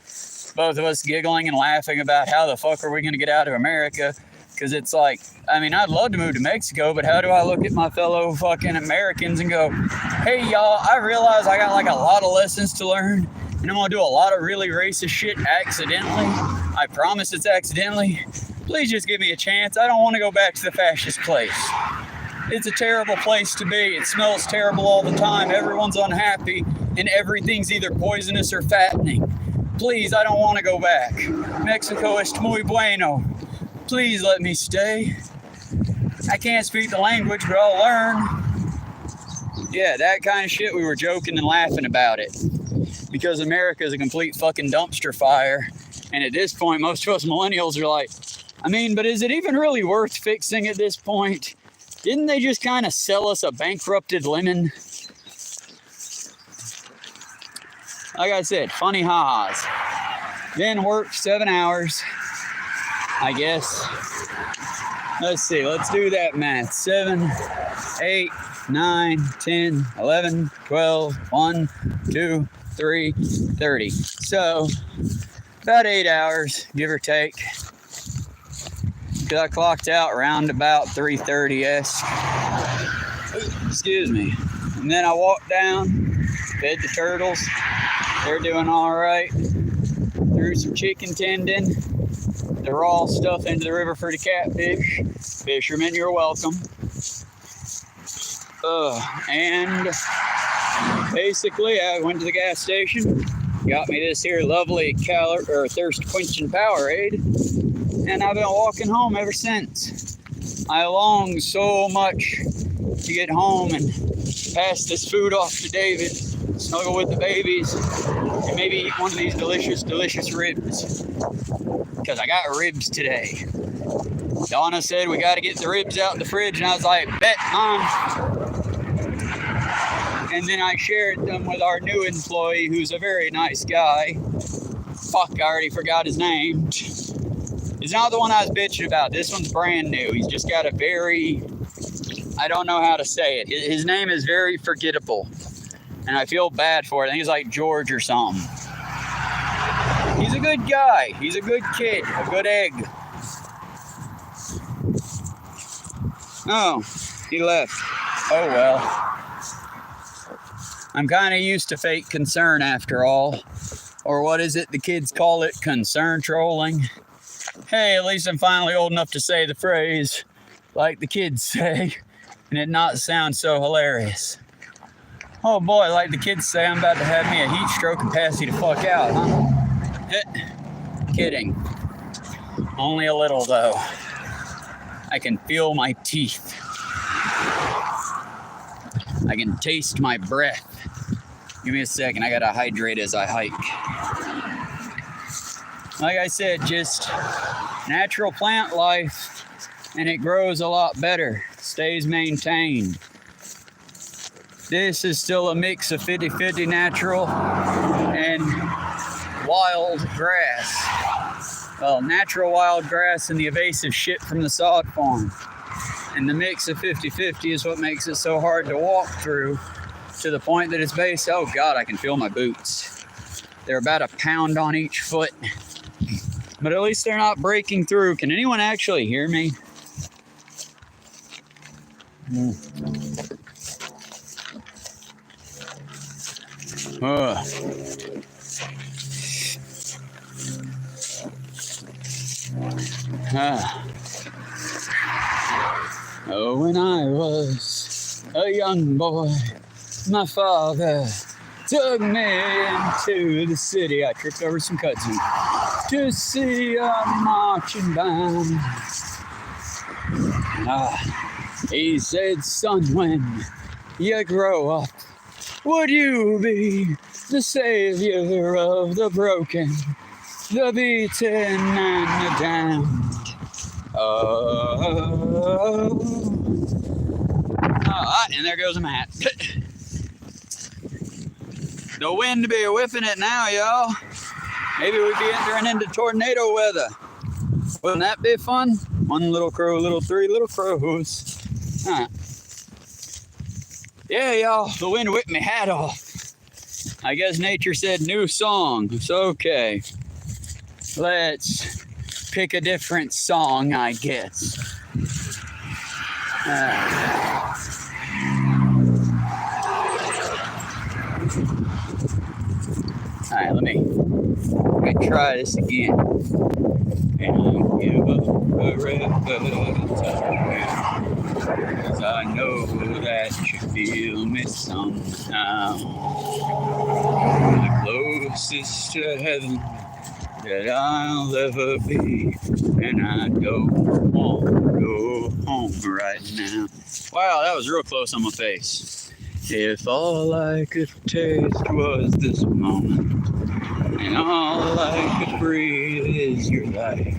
Both of us giggling and laughing about how the fuck are we going to get out of America? Because it's like, I'd love to move to Mexico, but how do I look at my fellow fucking Americans and go, hey, y'all, I realize I got like a lot of lessons to learn, and I'm going to do a lot of really racist shit accidentally. I promise it's accidentally. Please just give me a chance. I don't want to go back to the fascist place. It's a terrible place to be. It smells terrible all the time. Everyone's unhappy, and everything's either poisonous or fattening. Please, I don't want to go back. Mexico es muy bueno. Please let me stay. I can't speak the language, but I'll learn. Yeah, that kind of shit. We were joking and laughing about it. Because America is a complete fucking dumpster fire. And at this point, most of us millennials are like, but is it even really worth fixing at this point? Didn't they just kind of sell us a bankrupted lemon? Like I said, funny ha-has. Then worked 7 hours, I guess. Let's see, let's do that math. 7, 8, 9, 10, 11, 12, 1, 2, 3, 30. So, about 8 hours, give or take. Because I clocked out around about 3:30-esque. Excuse me. And then I walked down, fed the turtles. They're doing all right. Threw some chicken tendon, the raw stuff into the river for the catfish. Fishermen, you're welcome. And basically, I went to the gas station, got me this here lovely thirst quenching Powerade, and I've been walking home ever since. I long so much to get home and pass this food off to David, snuggle with the babies, and maybe eat one of these delicious, delicious ribs. Because I got ribs today. Donna said we got to get the ribs out the fridge, and I was like, bet, Mom. And then I shared them with our new employee, who's a very nice guy. Fuck, I already forgot his name. He's not the one I was bitching about. This one's brand new. He's just got a very, I don't know how to say it. His name is very forgettable. And I feel bad for it. I think he's like George or something. He's a good guy. He's a good kid. A good egg. Oh, he left. Oh well. I'm kind of used to fake concern after all. Or what is it the kids call it? Concern trolling. Hey, at least I'm finally old enough to say the phrase like the kids say and it not sound so hilarious. Oh boy, like the kids say, I'm about to have me a heat stroke and pass you the fuck out, huh? Kidding. Only a little though. I can feel my teeth. I can taste my breath. Give me a second, I gotta hydrate as I hike. Like I said, just natural plant life, and it grows a lot better, stays maintained. This is still a mix of 50-50 natural and wild grass. Well, natural wild grass and the invasive shit from the sod farm. And the mix of 50-50 is what makes it so hard to walk through, to the point that it's based, oh God, I can feel my boots. They're about a pound on each foot. But at least they're not breaking through. Can anyone actually hear me? Oh, when I was a young boy, my father took me into the city. I tripped over some cutscenes to see a marching band. He said, son, when you grow up, would you be the savior of the broken, the beaten, and the damned? And there goes my hat. The wind be whipping it now, y'all. Maybe we'd be entering into tornado weather. Wouldn't that be fun? One little crow, little three little crows. Yeah, y'all, the wind whipped my hat off. I guess nature said new song. It's okay. Let's pick a different song, I guess. Alright, let me try this again. And I give up forever, cause I know that you feel me somehow. The closest to heaven that I'll ever be, and I don't want to go home right now. Wow, that was real close on my face. If all I could taste was this moment, and all I could breathe is your light,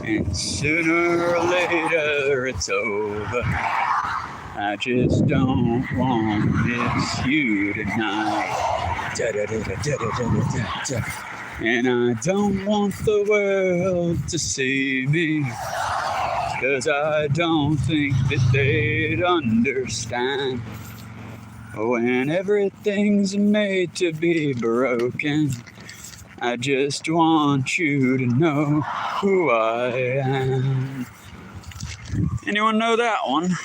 and sooner or later it's over, I just don't want to miss you tonight. And I don't want the world to see me, cause I don't think that they'd understand. When everything's made to be broken, I just want you to know who I am. Anyone know that one?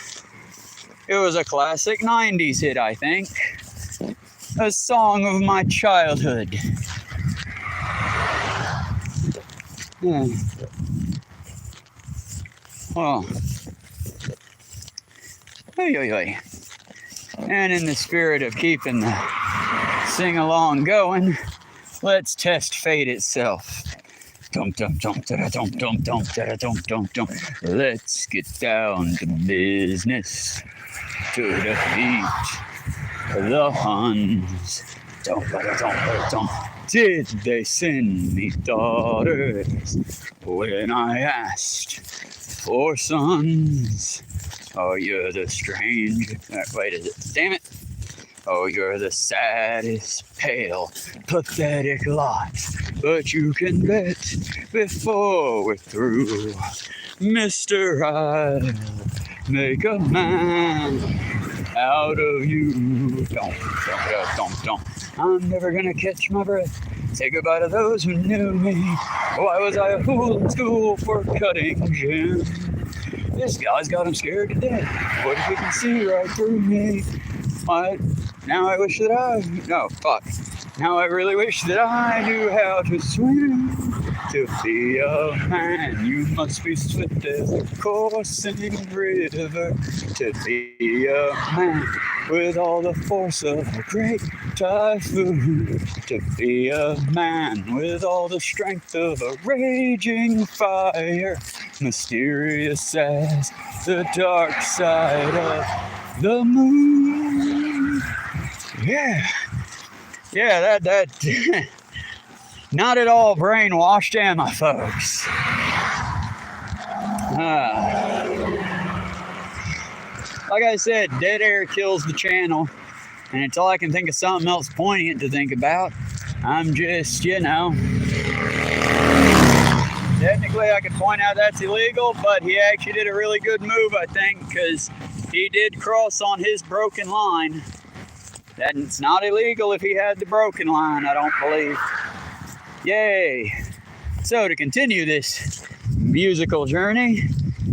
It was a classic 90s hit, I think. A song of my childhood. Oh. And in the spirit of keeping the sing-along going, let's test fate itself. Dum dum dum da dum dum dum da dum dum dum. Let's get down to business to defeat the Huns. Dum da dum dum. Did they send me daughters when I asked for sons? Oh, you're the stranger. Wait, is it? Damn it. Oh, you're the saddest, pale, pathetic lot. But you can bet before we're through, Mister, I'll make a man out of you. Don't. I'm never gonna catch my breath. Say goodbye to those who knew me. Why was I a fool in school for cutting gin? This guy's got him scared to death. What if he can see right through me? Now I wish that Now I really wish that I knew how to swim. To be a man, you must be swift as a coursing river. To be a man with all the force of a great typhoon. To be a man with all the strength of a raging fire. Mysterious as the dark side of the moon. Yeah, that not at all brainwashed, am I, folks? like I said, dead air kills the channel. And until I can think of something else poignant to think about, I'm just, technically I could point out that's illegal, but he actually did a really good move, I think, because he did cross on his broken line. That's not illegal if he had the broken line, I don't believe. Yay. So to continue this musical journey,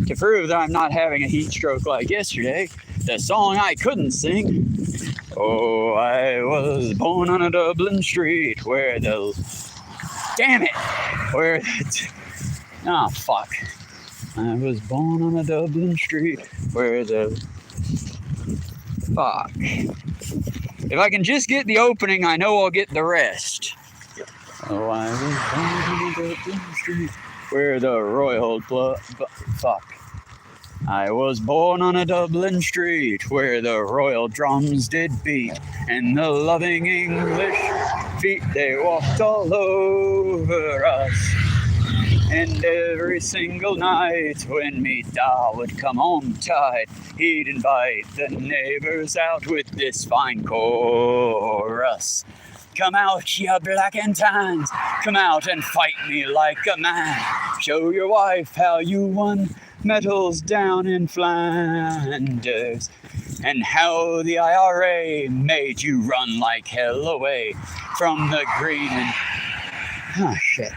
to prove that I'm not having a heat stroke like yesterday, the song I couldn't sing. Oh, I was born on a Dublin street where the... Damn it! Where the... Oh, fuck. I was born on a Dublin street where the... Fuck. If I can just get the opening, I know I'll get the rest. Oh, I was born on a Dublin street where the Royal Blood... Fuck. I was born on a Dublin street where the royal drums did beat, and the loving English feet, they walked all over us. And every single night when me da would come home tight, he'd invite the neighbors out with this fine chorus. Come out, ya black and tans, come out and fight me like a man. Show your wife how you won medals down in Flanders, and how the IRA made you run like hell away from the green and... Oh, shit.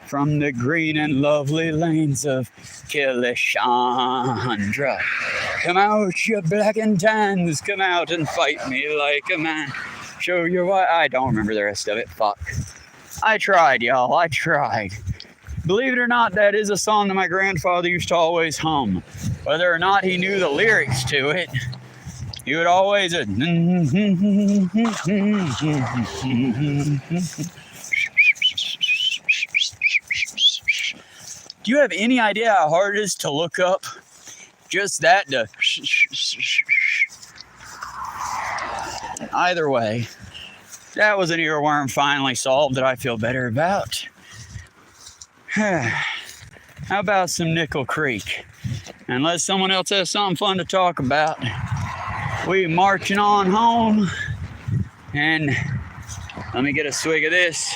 From the green and lovely lanes of Kilishandra. Come out, you black and tans, come out and fight me like a man. Show your wife... I don't remember the rest of it, fuck. I tried, y'all, I tried. Believe it or not, that is a song that my grandfather used to always hum. Whether or not he knew the lyrics to it, he would always... Do you have any idea how hard it is to look up just that to... Either way, that was an earworm finally solved that I feel better about. How about some Nickel Creek? Unless someone else has something fun to talk about, we marching on home. And let me get a swig of this,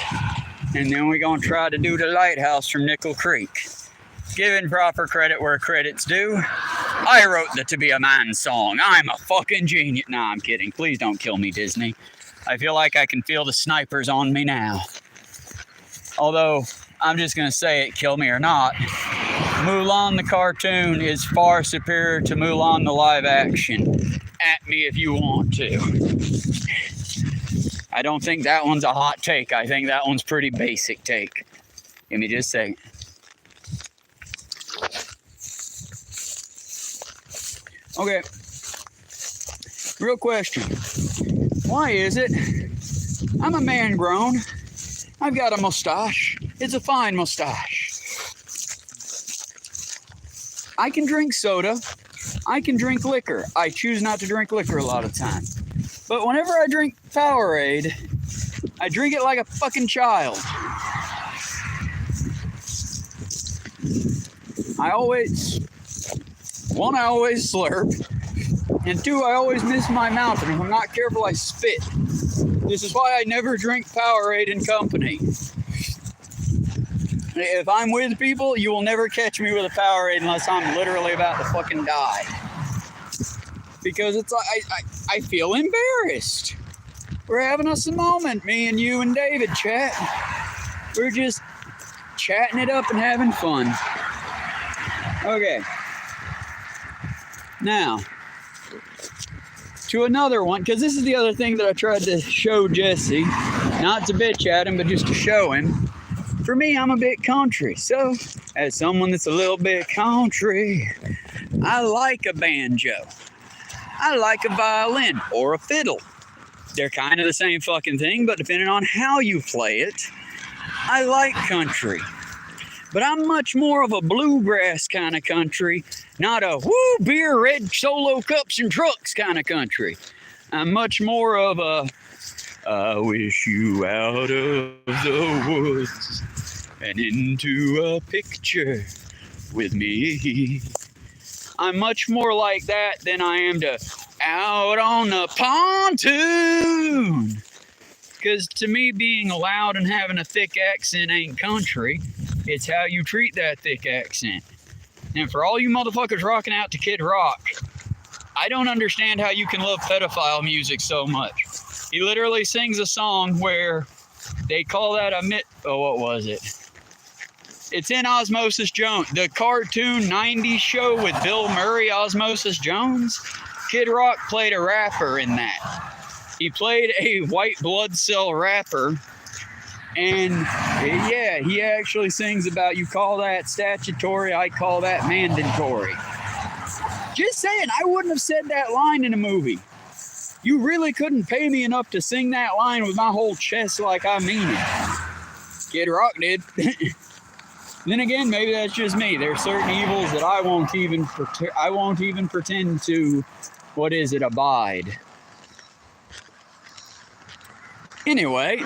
and then we're gonna try to do the lighthouse from Nickel Creek. Giving proper credit where credit's due. I wrote the To Be a Man song. I'm a fucking genius. Nah, I'm kidding. Please don't kill me, Disney. I feel like I can feel the snipers on me now. Although, I'm just going to say it, kill me or not. Mulan the cartoon is far superior to Mulan the live action. At me if you want to. I don't think that one's a hot take. I think that one's pretty basic take. Give me just a second. Okay. Real question. Why is it I'm a man grown, I've got a mustache, it's a fine mustache. I can drink soda, I can drink liquor. I choose not to drink liquor a lot of times. But whenever I drink Powerade, I drink it like a fucking child. I always slurp, and two, I always miss my mouth, and if I'm not careful, I spit. This is why I never drink Powerade in company. If I'm with people, you will never catch me with a Powerade unless I'm literally about to fucking die. Because it's like, I feel embarrassed. We're having us a moment, me and you and David chat. We're just chatting it up and having fun. Okay. Now, to another one, because this is the other thing that I tried to show Jesse. Not to bitch at him, but just to show him. For me, I'm a bit country. So, as someone that's a little bit country, I like a banjo. I like a violin or a fiddle. They're kind of the same fucking thing, but depending on how you play it, I like country. But I'm much more of a bluegrass kind of country, not a woo beer, red solo cups and trucks kind of country. I'm much more of a I wish you out of the woods and into a picture with me. I'm much more like that than I am to out on the pontoon. Because to me, being loud and having a thick accent ain't country. It's how you treat that thick accent. And for all you motherfuckers rocking out to Kid Rock, I don't understand how you can love pedophile music so much. He literally sings a song where they call that what was it? It's in Osmosis Jones, the cartoon 90s show with Bill Murray, Osmosis Jones. Kid Rock played a rapper in that. He played a white blood cell rapper, and yeah, he actually sings about, you call that statutory, I call that mandatory. Just saying, I wouldn't have said that line in a movie. You really couldn't pay me enough to sing that line with my whole chest like I mean it. Kid Rock did. Then again, maybe that's just me. There's certain evils that I won't even pretend to, abide. Anyway,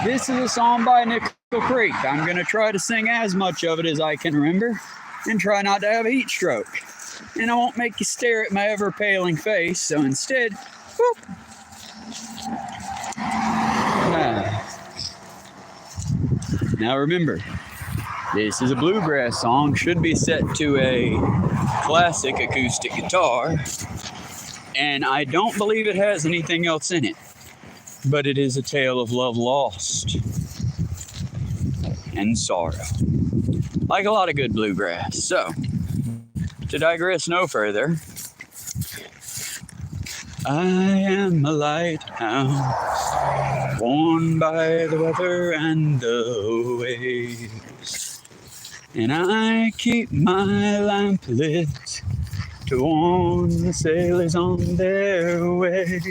this is a song by Nickel Creek. I'm going to try to sing as much of it as I can remember and try not to have a heat stroke. And I won't make you stare at my ever-paling face, so instead, whoop. Now remember, this is a bluegrass song, should be set to a classic acoustic guitar, and I don't believe it has anything else in it. But it is a tale of love lost and sorrow, like a lot of good bluegrass. So, to digress no further, I am a lighthouse worn by the weather and the waves, and I keep my lamp lit to warn the sailors on their way.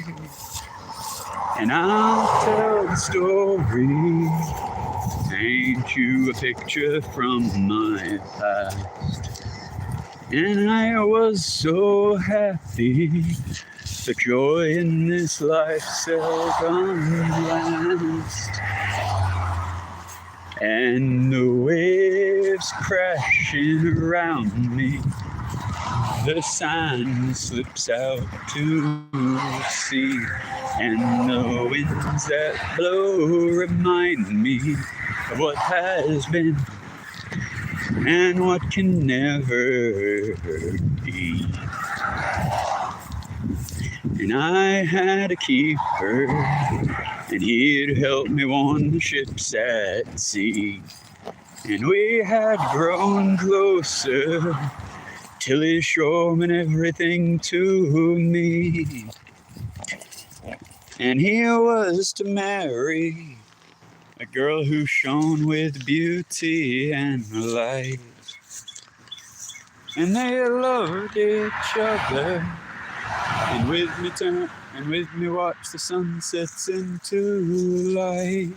And I'll tell the story, paint you a picture from my past. And I was so happy, the joy in this life seldom lasts. And the waves crashing around me, the sign slips out to sea, and the winds that blow remind me of what has been and what can never be. And I had a keeper, and he'd help me warn the ships at sea, and we had grown closer till he showed me everything to me. And he was to marry a girl who shone with beauty and light. And they loved each other, and with me watch the sunsets into light.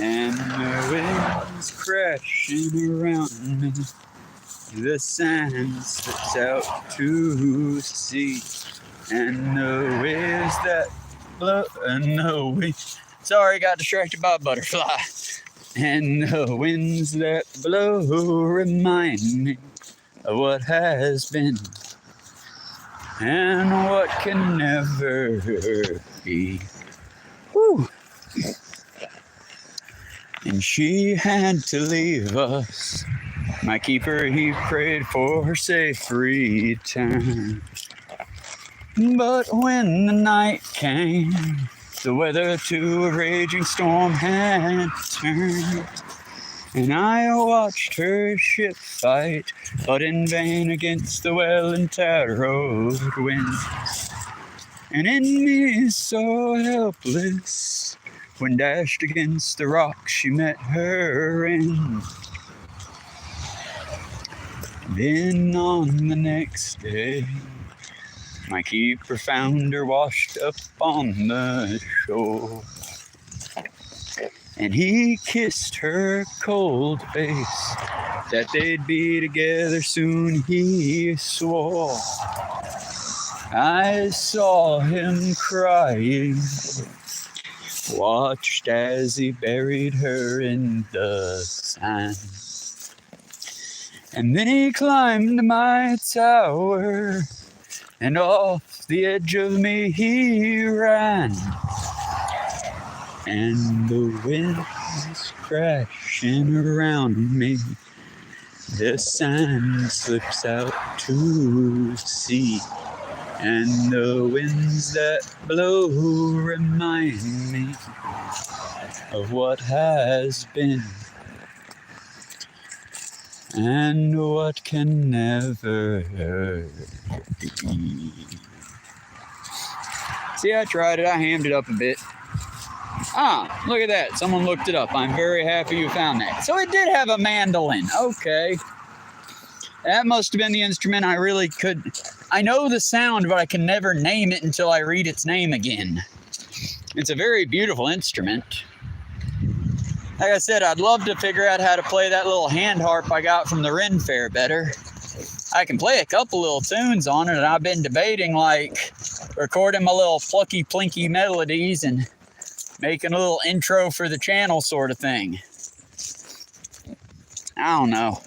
And the winds crashing around me, the sand slips out to sea, and the waves that blow, and the wind. Sorry, got distracted by a butterfly. And the winds that blow remind me of what has been and what can never be. Woo. And she had to leave us. My keeper, he prayed for her safe return. But when the night came, the weather to a raging storm had turned. And I watched her ship fight, but in vain against the well-and-tarrowed winds. And in me so helpless, when dashed against the rocks she met her end. Then on the next day, my keeper found her washed up on the shore. And he kissed her cold face, that they'd be together soon, he swore. I saw him crying, watched as he buried her in the sand. And then he climbed my tower, and off the edge of me he ran. And the wind was crashing around me. The sand slips out to sea. And the winds that blow remind me of what has been and what can never be. See, I tried it. I hammed it up a bit. Ah, look at that. Someone looked it up. I'm very happy you found that. So it did have a mandolin. Okay. That must have been the instrument I really could... I know the sound, but I can never name it until I read its name again. It's a very beautiful instrument. Like I said, I'd love to figure out how to play that little hand harp I got from the Ren Fair better. I can play a couple little tunes on it, and I've been debating, like, recording my little plucky plinky melodies and making a little intro for the channel sort of thing. I don't know.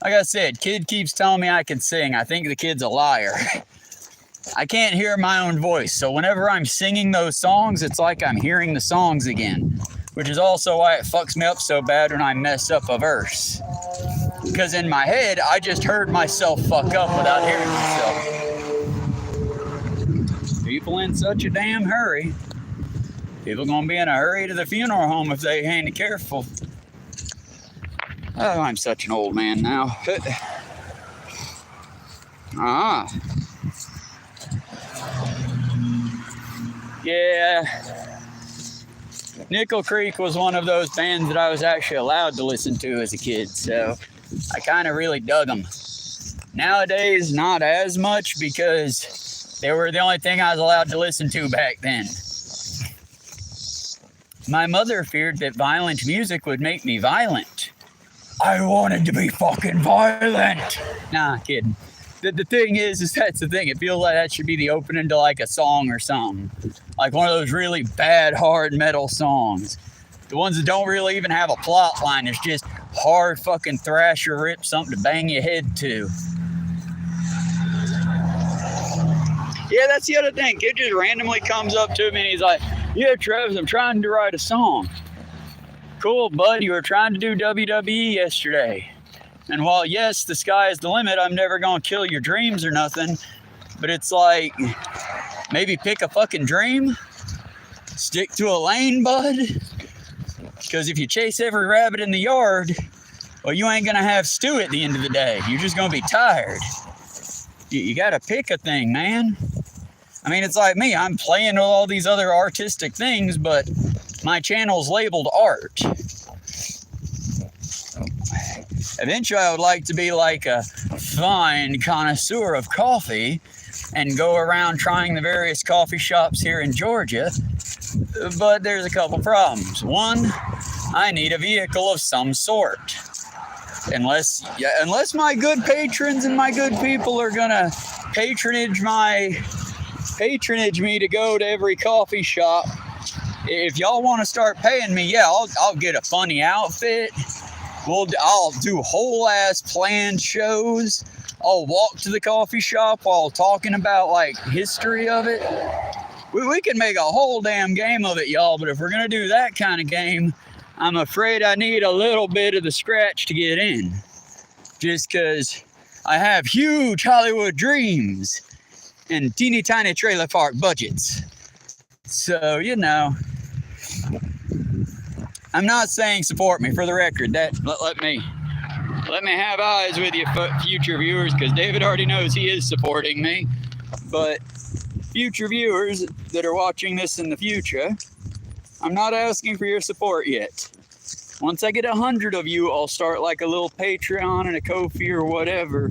Like I said, kid keeps telling me I can sing. I think the kid's a liar. I can't hear my own voice, so whenever I'm singing those songs, it's like I'm hearing the songs again, which is also why it fucks me up so bad when I mess up a verse. Because in my head, I just heard myself fuck up without hearing myself. People in such a damn hurry. People gonna be in a hurry to the funeral home if they ain't careful. Oh, I'm such an old man now. Yeah. Nickel Creek was one of those bands that I was actually allowed to listen to as a kid, so I kind of really dug them. Nowadays, not as much because they were the only thing I was allowed to listen to back then. My mother feared that violent music would make me violent. I wanted to be fucking violent. Nah, kidding. The thing is that's the thing. It feels like that should be the opening to like a song or something. Like one of those really bad, hard metal songs. The ones that don't really even have a plot line. It's just hard fucking thrash or rip, something to bang your head to. Yeah, that's the other thing. Kid just randomly comes up to me and he's like, yeah, Travis, I'm trying to write a song. Cool, bud, you were trying to do WWE yesterday. And while, yes, the sky is the limit, I'm never going to kill your dreams or nothing. But it's like, maybe pick a fucking dream. Stick to a lane, bud. Because if you chase every rabbit in the yard, well, you ain't going to have stew at the end of the day. You're just going to be tired. You got to pick a thing, man. I mean, it's like me. I'm playing with all these other artistic things, but my channel's labeled art. Eventually, I would like to be like a fine connoisseur of coffee and go around trying the various coffee shops here in Georgia. But there's a couple problems. One, I need a vehicle of some sort. Unless my good patrons and my good people are gonna patronage me to go to every coffee shop. If y'all want to start paying me, yeah, I'll get a funny outfit. I'll do whole ass planned shows. I'll walk to the coffee shop while talking about like history of it. We can make a whole damn game of it, y'all. But if we're gonna do that kind of game, I'm afraid I need a little bit of the scratch to get in. Just because I have huge Hollywood dreams and teeny tiny trailer park budgets. So, you know, I'm not saying support me, for the record. That let me have eyes with you, future viewers, because David already knows he is supporting me. But future viewers that are watching this in the future, I'm not asking for your support yet. Once I get 100 of you, I'll start like a little Patreon and a Ko-fi or whatever,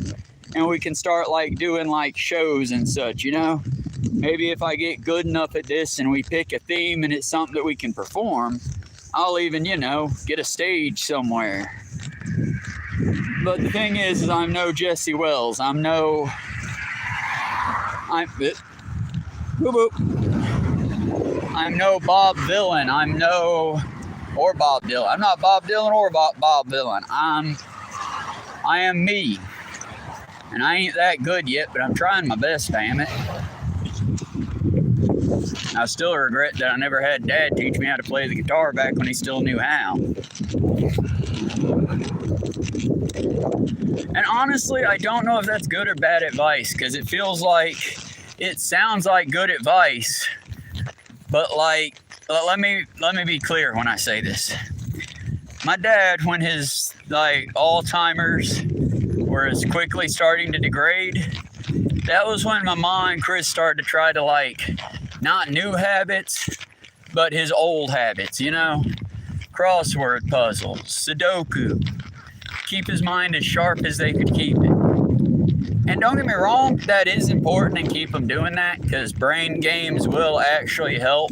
and we can start like doing like shows and such, you know? Maybe if I get good enough at this and we pick a theme and it's something that we can perform, I'll even, you know, get a stage somewhere. But the thing is I'm no Jesse Wells. I'm no Bob Dylan. I'm not Bob Dylan or Bob Dylan. I'm I am me. And I ain't that good yet, but I'm trying my best, damn it. I still regret that I never had Dad teach me how to play the guitar back when he still knew how. And honestly, I don't know if that's good or bad advice, because it feels like, it sounds like good advice, but like, let me be clear when I say this. My dad, when his like Alzheimer's was quickly starting to degrade, that was when my mom and Chris started to try to like, not new habits, but his old habits, you know? Crossword puzzles, Sudoku, keep his mind as sharp as they could keep it. And don't get me wrong, that is important and keep them doing that, because brain games will actually help.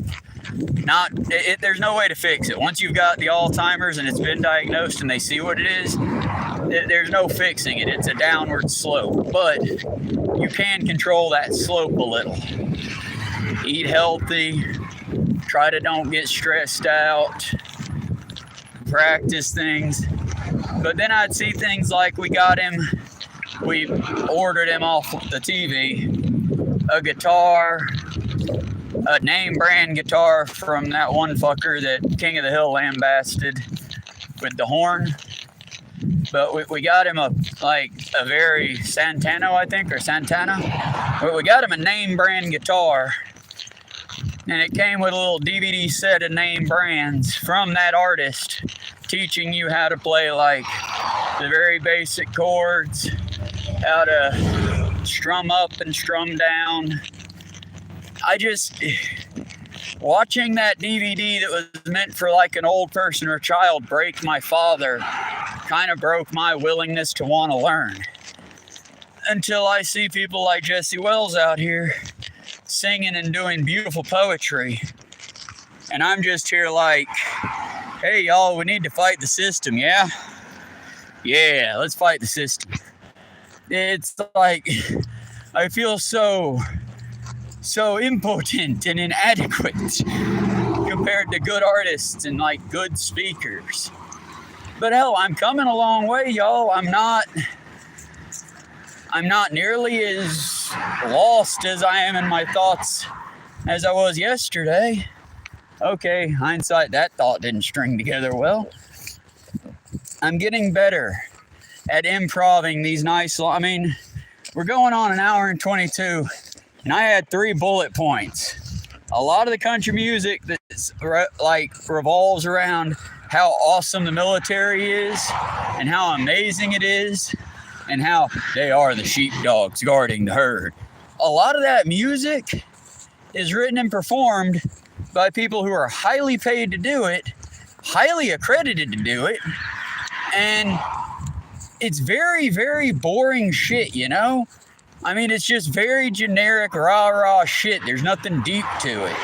There's no way to fix it. Once you've got the Alzheimer's and it's been diagnosed and they see what it is, there's no fixing it. It's a downward slope, but you can control that slope a little. Eat healthy, try to don't get stressed out, practice things. But then I'd see things like we ordered him off the TV, a guitar, a name brand guitar from that one fucker that King of the Hill lambasted with the horn. But we got him a very Santana, I think, or Santana. But we got him a name brand guitar. And it came with a little DVD set of name brands from that artist, teaching you how to play like the very basic chords, how to strum up and strum down. Watching that DVD that was meant for like an old person or a child break my father kind of broke my willingness to want to learn. Until I see people like Jesse Wells out here singing and doing beautiful poetry. And I'm just here like, hey y'all, we need to fight the system, yeah? Yeah, let's fight the system. It's like, I feel so impotent and inadequate compared to good artists and like good speakers. But hell, I'm coming a long way, y'all. I'm not nearly as lost as I am in my thoughts as I was yesterday. Okay, hindsight, that thought didn't string together well. I'm getting better at improving these nice, we're going on an hour and 22, and I had 3 bullet points. A lot of the country music that's revolves around how awesome the military is and how amazing it is and how they are the sheepdogs guarding the herd. A lot of that music is written and performed by people who are highly paid to do it, highly accredited to do it, and it's very, very boring shit, you know? It's just very generic, rah-rah shit. There's nothing deep to it.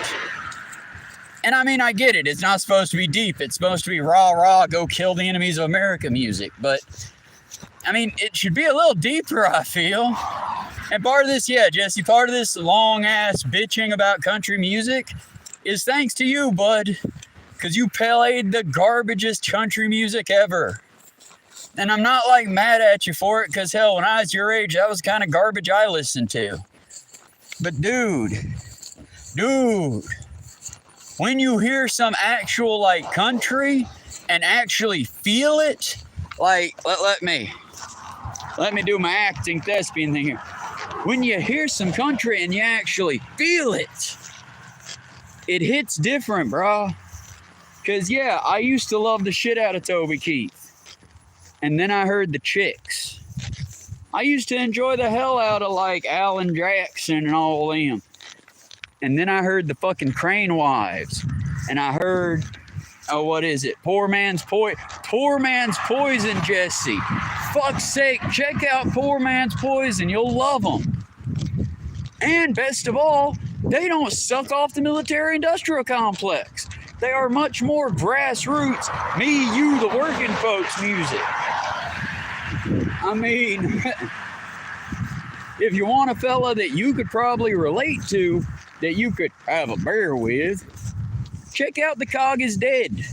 And I get it. It's not supposed to be deep. It's supposed to be rah-rah, go kill the enemies of America music. But, it should be a little deeper, I feel. And part of this, yeah, Jesse, part of this long-ass bitching about country music is thanks to you, bud. Because you played the garbagest country music ever. And I'm not mad at you for it, because hell, when I was your age, that was kind of garbage I listened to. But dude, when you hear some actual country and actually feel it, let me do my acting thespian thing here. When you hear some country and you actually feel it, it hits different, bro. Because yeah, I used to love the shit out of Toby Keith. And then I heard the Chicks. I used to enjoy the hell out of Alan Jackson and all them. And then I heard the fucking Crane Wives. And I heard, Poor Man's Poison, Jesse. Fuck's sake, check out Poor Man's Poison. You'll love them. And best of all, they don't suck off the military-industrial complex. They are much more grassroots, me, you, the working folks music. If you want a fella that you could probably relate to, that you could have a beer with, check out The Cog is Dead.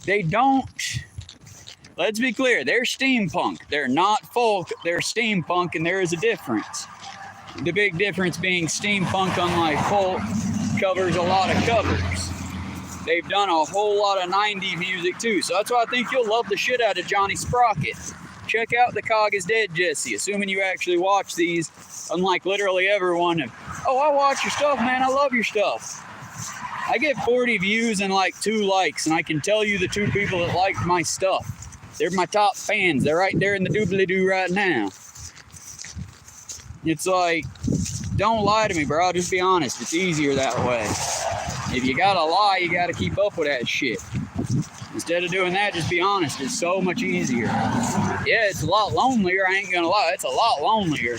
They don't let's be clear, they're steampunk. They're not folk, they're steampunk, and there is a difference. The big difference being steampunk, unlike folk, covers a lot of covers. They've done a whole lot of 90s music too, so that's why I think you'll love the shit out of Johnny Sprocket. Check out The Cog is Dead, Jesse, assuming you actually watch these, unlike literally everyone. Oh, I watch your stuff, man, I love your stuff. I get 40 views and like 2 likes, and I can tell you the 2 people that like my stuff. They're my top fans. They're right there in the doobly-doo right now. It's like, don't lie to me, bro. Just be honest. It's easier that way. If you gotta lie, you gotta keep up with that shit. Instead of doing that, just be honest. It's so much easier. Yeah, it's a lot lonelier. I ain't gonna lie. It's a lot lonelier.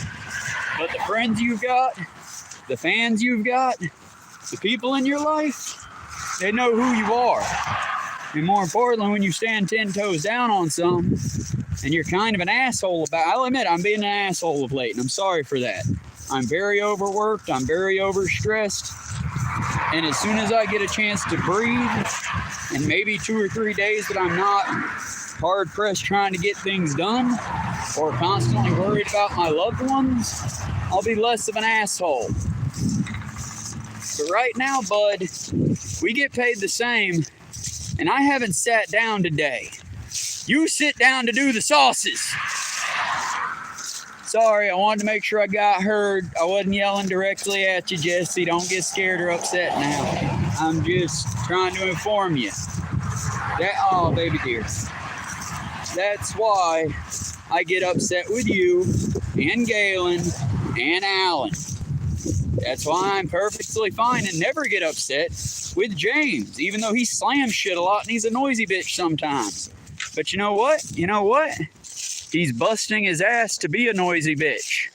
But the friends you've got, the fans you've got, the people in your life, they know who you are. And more importantly, when you stand 10 toes down on something and you're kind of an asshole about it, I'll admit I'm being an asshole of late, and I'm sorry for that. I'm very overworked. I'm very overstressed. And as soon as I get a chance to breathe, and maybe 2 or 3 days that I'm not hard pressed trying to get things done or constantly worried about my loved ones, I'll be less of an asshole. But right now, bud, we get paid the same, and I haven't sat down today. You sit down to do the sauces. Sorry, I wanted to make sure I got heard. I wasn't yelling directly at you, Jesse. Don't get scared or upset now. I'm just trying to inform you. Oh, baby dear. That's why I get upset with you and Galen and Alan. That's why I'm perfectly fine and never get upset with James, even though he slams shit a lot and he's a noisy bitch sometimes. But you know what? You know what? He's busting his ass to be a noisy bitch.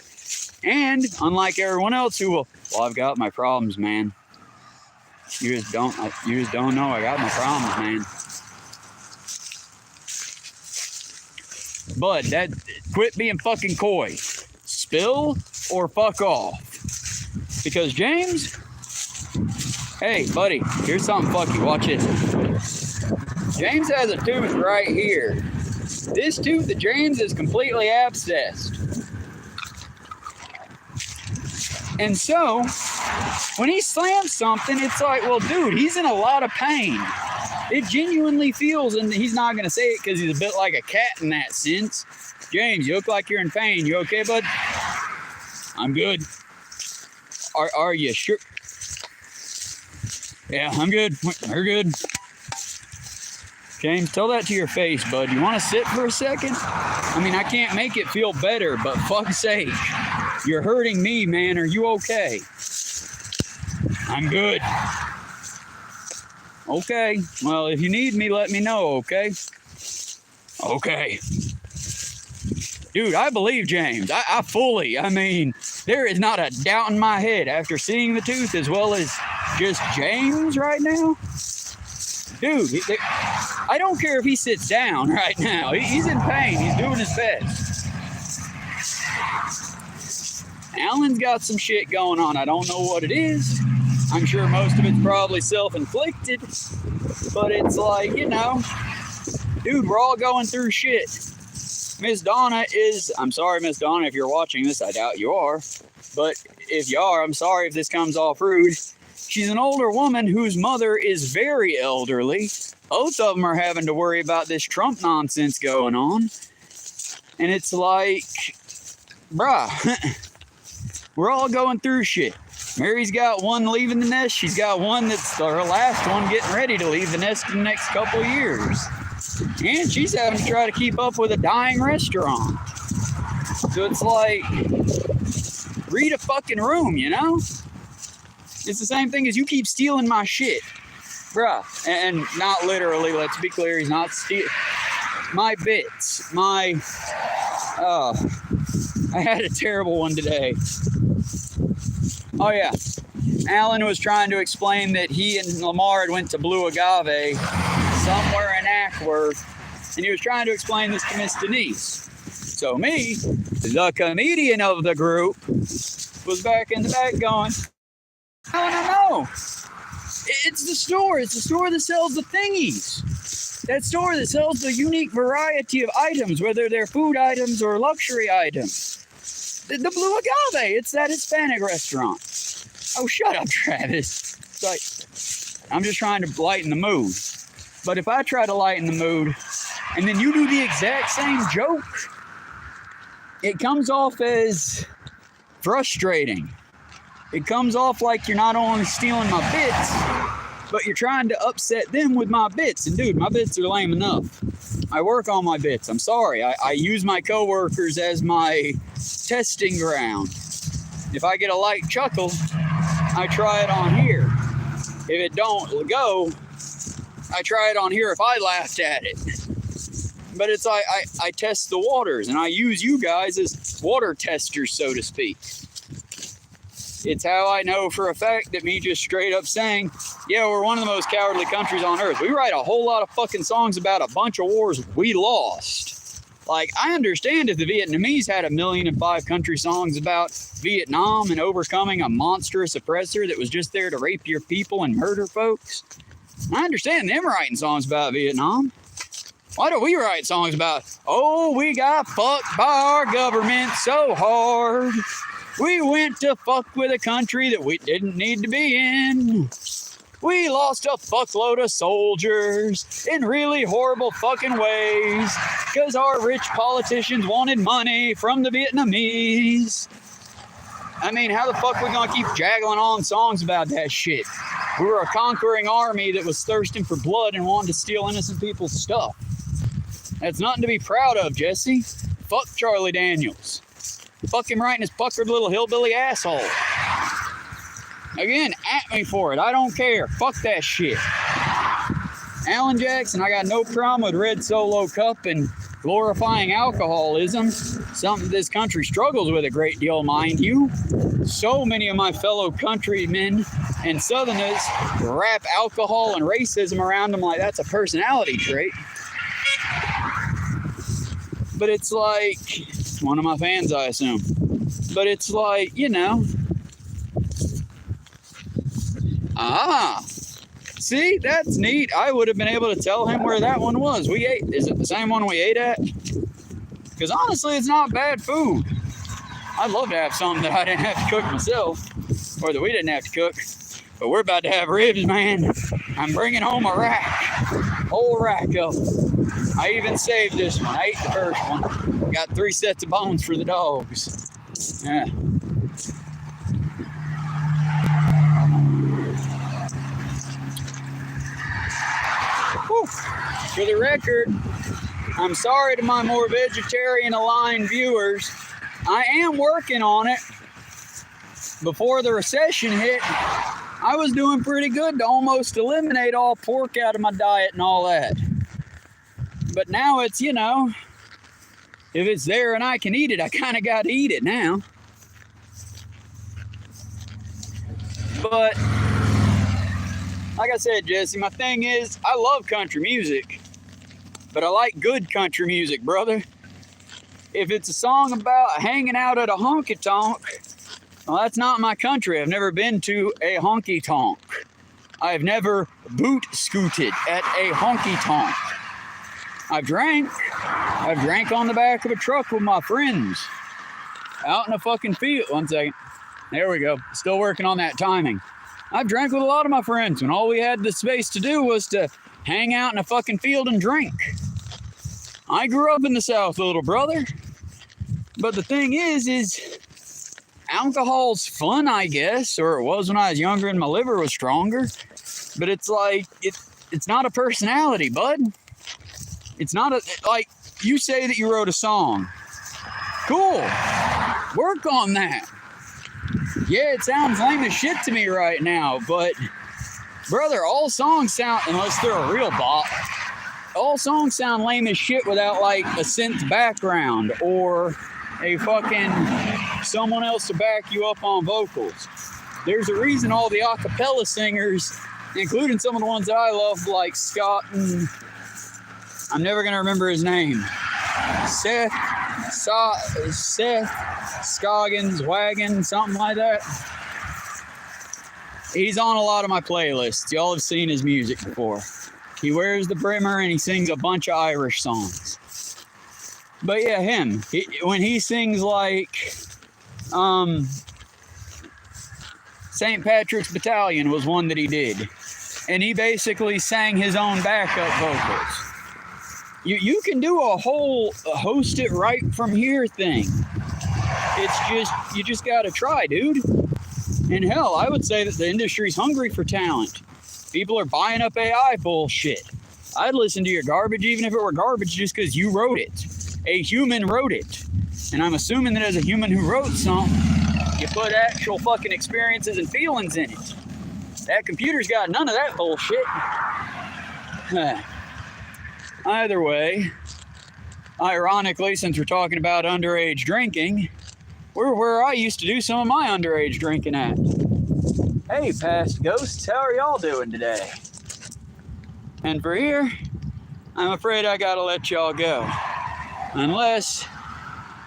And unlike everyone else who will, well, I've got my problems, man. You just don't know I got my problems, man. But quit being fucking coy. Spill or fuck off. Because James, hey, buddy, here's something fucky. Watch this. James has a tooth right here. This tooth of James is completely abscessed. And so, when he slams something, it's like, well, dude, he's in a lot of pain. It genuinely feels, and he's not going to say it because he's a bit like a cat in that sense. James, you look like you're in pain. You okay, bud? I'm good. Are you sure? Yeah, I'm good. We're good. James, tell that to your face, bud. You want to sit for a second? I mean, I can't make it feel better, but fuck's sake. You're hurting me, man. Are you okay? I'm good. Okay. Well, if you need me, let me know, okay? Okay. Dude, I believe James. I fully, I mean, there is not a doubt in my head after seeing the tooth as well as just James right now. Dude, I don't care if he sits down right now. He's in pain. He's doing his best. Alan's got some shit going on. I don't know what it is. I'm sure most of it's probably self-inflicted. But it's like, you know, dude, we're all going through shit. Miss Donna is, I'm sorry, Miss Donna, if you're watching this, I doubt you are. But if you are, I'm sorry if this comes off rude. She's an older woman whose mother is very elderly. Both of them are having to worry about this Trump nonsense going on. And it's like, bruh, we're all going through shit. Mary's got one leaving the nest. She's got one that's her last one getting ready to leave the nest in the next couple of years. And she's having to try to keep up with a dying restaurant. So it's like, read a fucking room, you know? It's the same thing as you keep stealing my shit. Bruh. And not literally, let's be clear, he's not stealing. My bits. I had a terrible one today. Oh yeah. Alan was trying to explain that he and Lamar had went to Blue Agave somewhere in Ackworth, and he was trying to explain this to Miss Denise. So me, the comedian of the group, was back in the back going, no. It's the store. It's the store that sells the thingies. That store that sells the unique variety of items, whether they're food items or luxury items. The Blue Agave, it's that Hispanic restaurant. Oh, shut up, Travis. It's like, I'm just trying to lighten the mood. But if I try to lighten the mood, and then you do the exact same joke, it comes off as frustrating. It comes off like you're not only stealing my bits, but you're trying to upset them with my bits. And dude, my bits are lame enough. I work on my bits. I'm sorry. I use my coworkers as my testing ground. If I get a light chuckle, I try it on here. If it don't go, I try it on here if I laughed at it. But it's like I test the waters, and I use you guys as water testers, so to speak. It's how I know for a fact that me just straight up saying, yeah, we're one of the most cowardly countries on earth. We write a whole lot of fucking songs about a bunch of wars we lost. Like, I understand if the Vietnamese had 1,000,005 country songs about Vietnam and overcoming a monstrous oppressor that was just there to rape your people and murder folks. I understand them writing songs about Vietnam. Why do we write songs about, oh, we got fucked by our government so hard. We went to fuck with a country that we didn't need to be in. We lost a fuckload of soldiers in really horrible fucking ways because our rich politicians wanted money from the Vietnamese. I mean, how the fuck we gonna keep jaggling on songs about that shit? We were a conquering army that was thirsting for blood and wanted to steal innocent people's stuff. That's nothing to be proud of, Jesse. Fuck Charlie Daniels. Fuck him right in his puckered little hillbilly asshole. Again, at me for it. I don't care. Fuck that shit. Alan Jackson, I got no problem with Red Solo Cup and glorifying alcoholism. Something this country struggles with a great deal, mind you. So many of my fellow countrymen and Southerners wrap alcohol and racism around them like that's a personality trait. But it's like, one of my fans, I assume. But it's like, you know. See, that's neat. I would have been able to tell him where that one was. We ate. Is it the same one we ate at? Because honestly, it's not bad food. I'd love to have something that I didn't have to cook myself, or that we didn't have to cook. But we're about to have ribs, man. I'm bringing home a rack. Whole rack of them. I even saved this one. I ate the first one. Got 3 sets of bones for the dogs. Yeah. Whew. For the record, I'm sorry to my more vegetarian-aligned viewers. I am working on it. Before the recession hit, I was doing pretty good to almost eliminate all pork out of my diet and all that. But now it's, you know, if it's there and I can eat it, I kind of got to eat it now. But, like I said, Jesse, my thing is, I love country music. But I like good country music, brother. If it's a song about hanging out at a honky-tonk, well, that's not my country. I've never been to a honky-tonk. I've never boot-scooted at a honky-tonk. I've drank on the back of a truck with my friends. Out in a fucking field. One second. There we go. Still working on that timing. I've drank with a lot of my friends when all we had the space to do was to hang out in a fucking field and drink. I grew up in the South, little brother. But the thing is alcohol's fun, I guess, or it was when I was younger and my liver was stronger. But it's like, it's not a personality, bud. It's not like, you say that you wrote a song. Cool. Work on that. Yeah, it sounds lame as shit to me right now, but brother, all songs sound, unless they're a real bop, all songs sound lame as shit without like a synth background or a fucking someone else to back you up on vocals. There's a reason all the a cappella singers, including some of the ones that I love, like Scott and I'm never going to remember his name. Seth Scoggins, Wagon, something like that. He's on a lot of my playlists. Y'all have seen his music before. He wears the brimmer and he sings a bunch of Irish songs. But yeah, him. When he sings like St. Patrick's Battalion was one that he did. And he basically sang his own backup vocals. You can do a whole host it right from here thing. It's just, you just gotta try, dude. And hell, I would say that the industry's hungry for talent. People are buying up AI bullshit. I'd listen to your garbage even if it were garbage just because you wrote it. A human wrote it. And I'm assuming that as a human who wrote something, you put actual fucking experiences and feelings in it. That computer's got none of that bullshit. Either way, ironically, since we're talking about underage drinking, we're where I used to do some of my underage drinking at. Hey, past ghosts, how are y'all doing today? And for here, I'm afraid I gotta let y'all go. Unless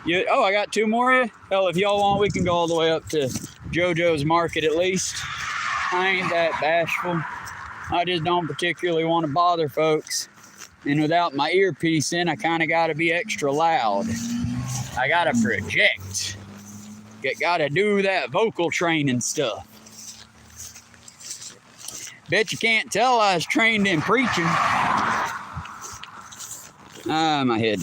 you, I got two more of you. Hell, if y'all want, we can go all the way up to JoJo's Market at least. I ain't that bashful. I just don't particularly want to bother folks. And without my earpiece in, I kind of got to be extra loud. I got to project. Got to do that vocal training stuff. Bet you can't tell I was trained in preaching. My head.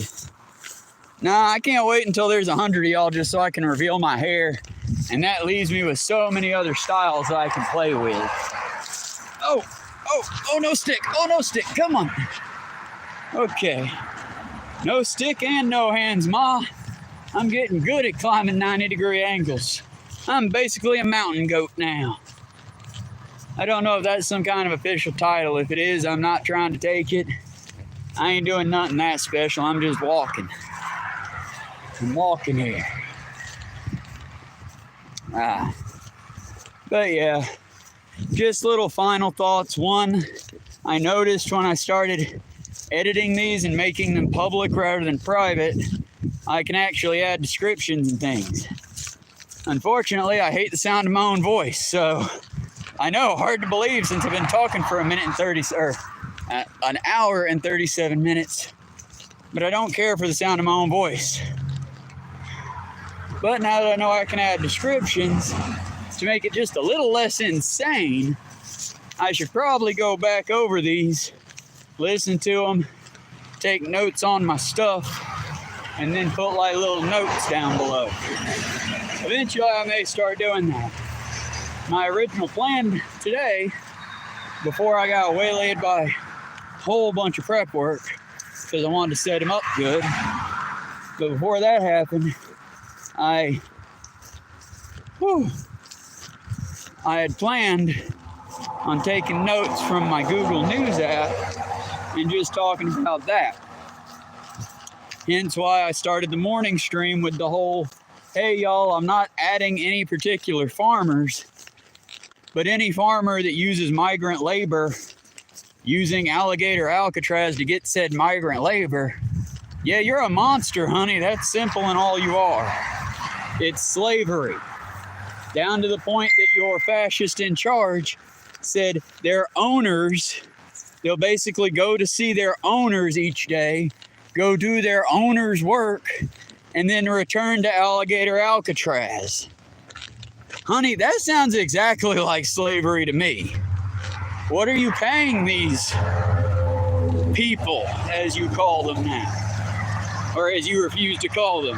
Nah, I can't wait until there's 100 of y'all just so I can reveal my hair. And that leaves me with so many other styles that I can play with. Oh, no stick. Oh, no stick. Come on. Okay. No stick and no hands, Ma. I'm getting good at climbing 90-degree angles. I'm basically a mountain goat now. I don't know if that's some kind of official title. If it is, I'm not trying to take it. I ain't doing nothing that special. I'm just walking. I'm walking here. But yeah, just little final thoughts. One, I noticed when I started editing these and making them public rather than private, I can actually add descriptions and things. Unfortunately, I hate the sound of my own voice, so I know, hard to believe since I've been talking for an hour and 37 minutes, but I don't care for the sound of my own voice. But now that I know I can add descriptions to make it just a little less insane, I should probably go back over these, listen to them, take notes on my stuff, and then put like little notes down below. Eventually I may start doing that. My original plan today, before I got waylaid by a whole bunch of prep work, because I wanted to set him up good, but before that happened, I had planned on taking notes from my Google News app and just talking about that. Hence why I started the morning stream with the whole, hey y'all, I'm not adding any particular farmers, but any farmer that uses migrant labor using alligator Alcatraz to get said migrant labor, yeah, you're a monster, honey. That's simple and all you are. It's slavery. Down to the point that your fascist in charge said their owners, they'll basically go to see their owners each day, go do their owners' work, and then return to alligator Alcatraz. Honey, that sounds exactly like slavery to me. What are you paying these people, as you call them now? Or as you refuse to call them?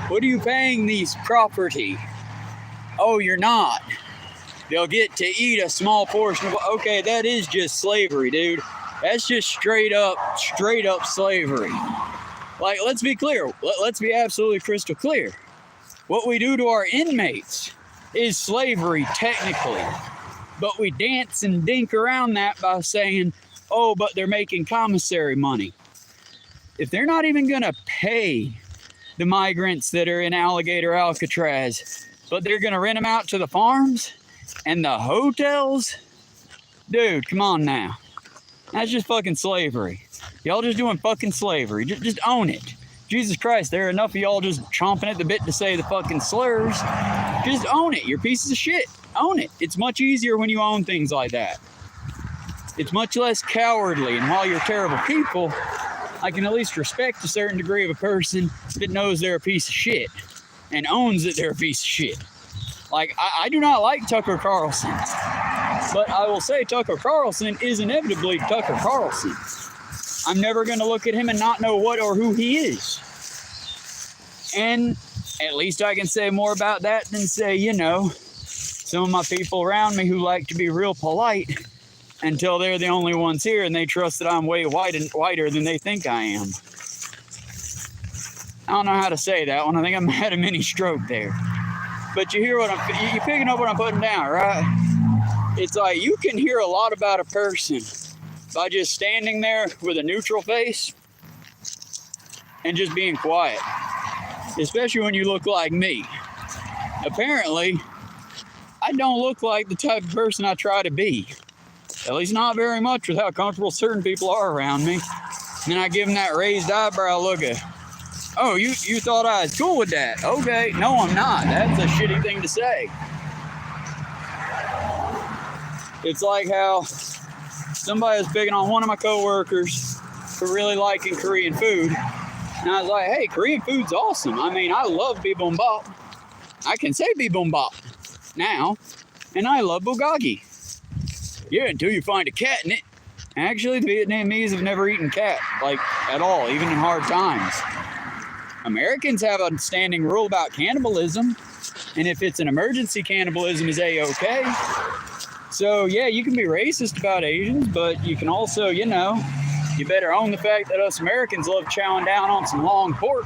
What are you paying these property? Oh, you're not. They'll get to eat a small portion of, okay, that is just slavery, dude. That's just straight up slavery. Like, let's be clear. Let's be absolutely crystal clear. What we do to our inmates is slavery, technically. But we dance and dink around that by saying, oh, but they're making commissary money. If they're not even going to pay the migrants that are in alligator Alcatraz, but they're going to rent them out to the farms and the hotels, dude, come on now. That's just fucking slavery. Y'all just doing fucking slavery. Just own it. Jesus Christ, there are enough of y'all just chomping at the bit to say the fucking slurs. Just own it. You're pieces of shit. Own it. It's much easier when you own things like that. it's much less cowardly. And while you're terrible people, I can at least respect a certain degree of a person that knows they're a piece of shit and owns that they're a piece of shit. Like, I do not like Tucker Carlson, but I will say Tucker Carlson is inevitably Tucker Carlson. I'm never going to look at him and not know what or who he is. And at least I can say more about that than say, you know, some of my people around me who like to be real polite until they're the only ones here and they trust that I'm way whiter than they think I am. I don't know how to say that one. I think I had a mini stroke there. But you hear what you picking up what I'm putting down, right? It's like you can hear a lot about a person by just standing there with a neutral face and just being quiet. Especially when you look like me. Apparently, I don't look like the type of person I try to be. At least not very much with how comfortable certain people are around me. And then I give them that raised eyebrow look at, oh, you thought I was cool with that. Okay, no, I'm not. That's a shitty thing to say. It's like how somebody was picking on one of my coworkers for really liking Korean food. And I was like, hey, Korean food's awesome. I mean, I love bibimbap. I can say bibimbap now. And I love bulgogi. Yeah, until you find a cat in it. Actually, the Vietnamese have never eaten cat, like, at all, even in hard times. Americans have a standing rule about cannibalism. And if it's an emergency, cannibalism is A-okay. So, yeah, you can be racist about Asians, but you can also, you know, you better own the fact that us Americans love chowing down on some long pork.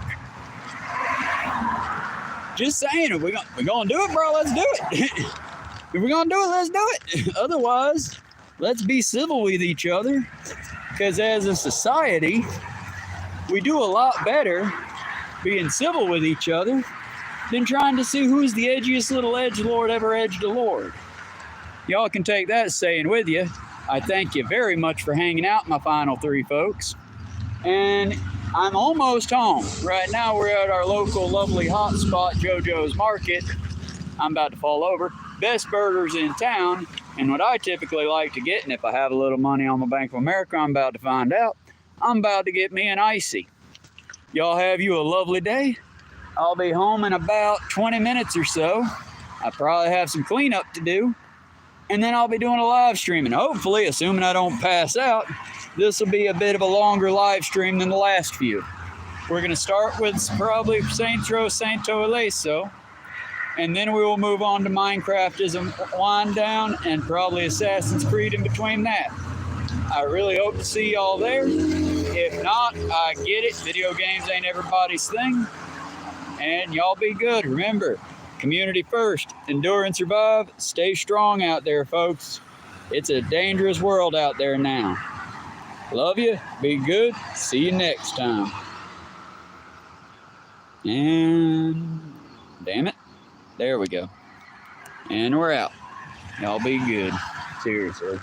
Just saying, if we're going to do it, bro, let's do it. If we're going to do it, let's do it. Otherwise, let's be civil with each other. Because as a society, we do a lot better being civil with each other than trying to see who's the edgiest little edgelord ever edged a lord. Y'all can take that saying with you. I thank you very much for hanging out, my final three folks. And I'm almost home. Right now we're at our local lovely hotspot, JoJo's Market. I'm about to fall over. Best burgers in town. And what I typically like to get, and if I have a little money on my Bank of America, I'm about to find out, I'm about to get me an icy. Y'all have you a lovely day. I'll be home in about 20 minutes or so. I probably have some cleanup to do. And then I'll be doing a live stream. And hopefully, assuming I don't pass out, this will be a bit of a longer live stream than the last few. We're going to start with probably Saints Row Santo Ileso. And then we will move on to Minecraft as a wind down and probably Assassin's Creed in between that. I really hope to see y'all there. If not, I get it. Video games ain't everybody's thing. And y'all be good. Remember, community first. Endure and survive. Stay strong out there, folks. It's a dangerous world out there now. Love you. Be good. See you next time. And damn it. There we go. And we're out. Y'all be good. Seriously.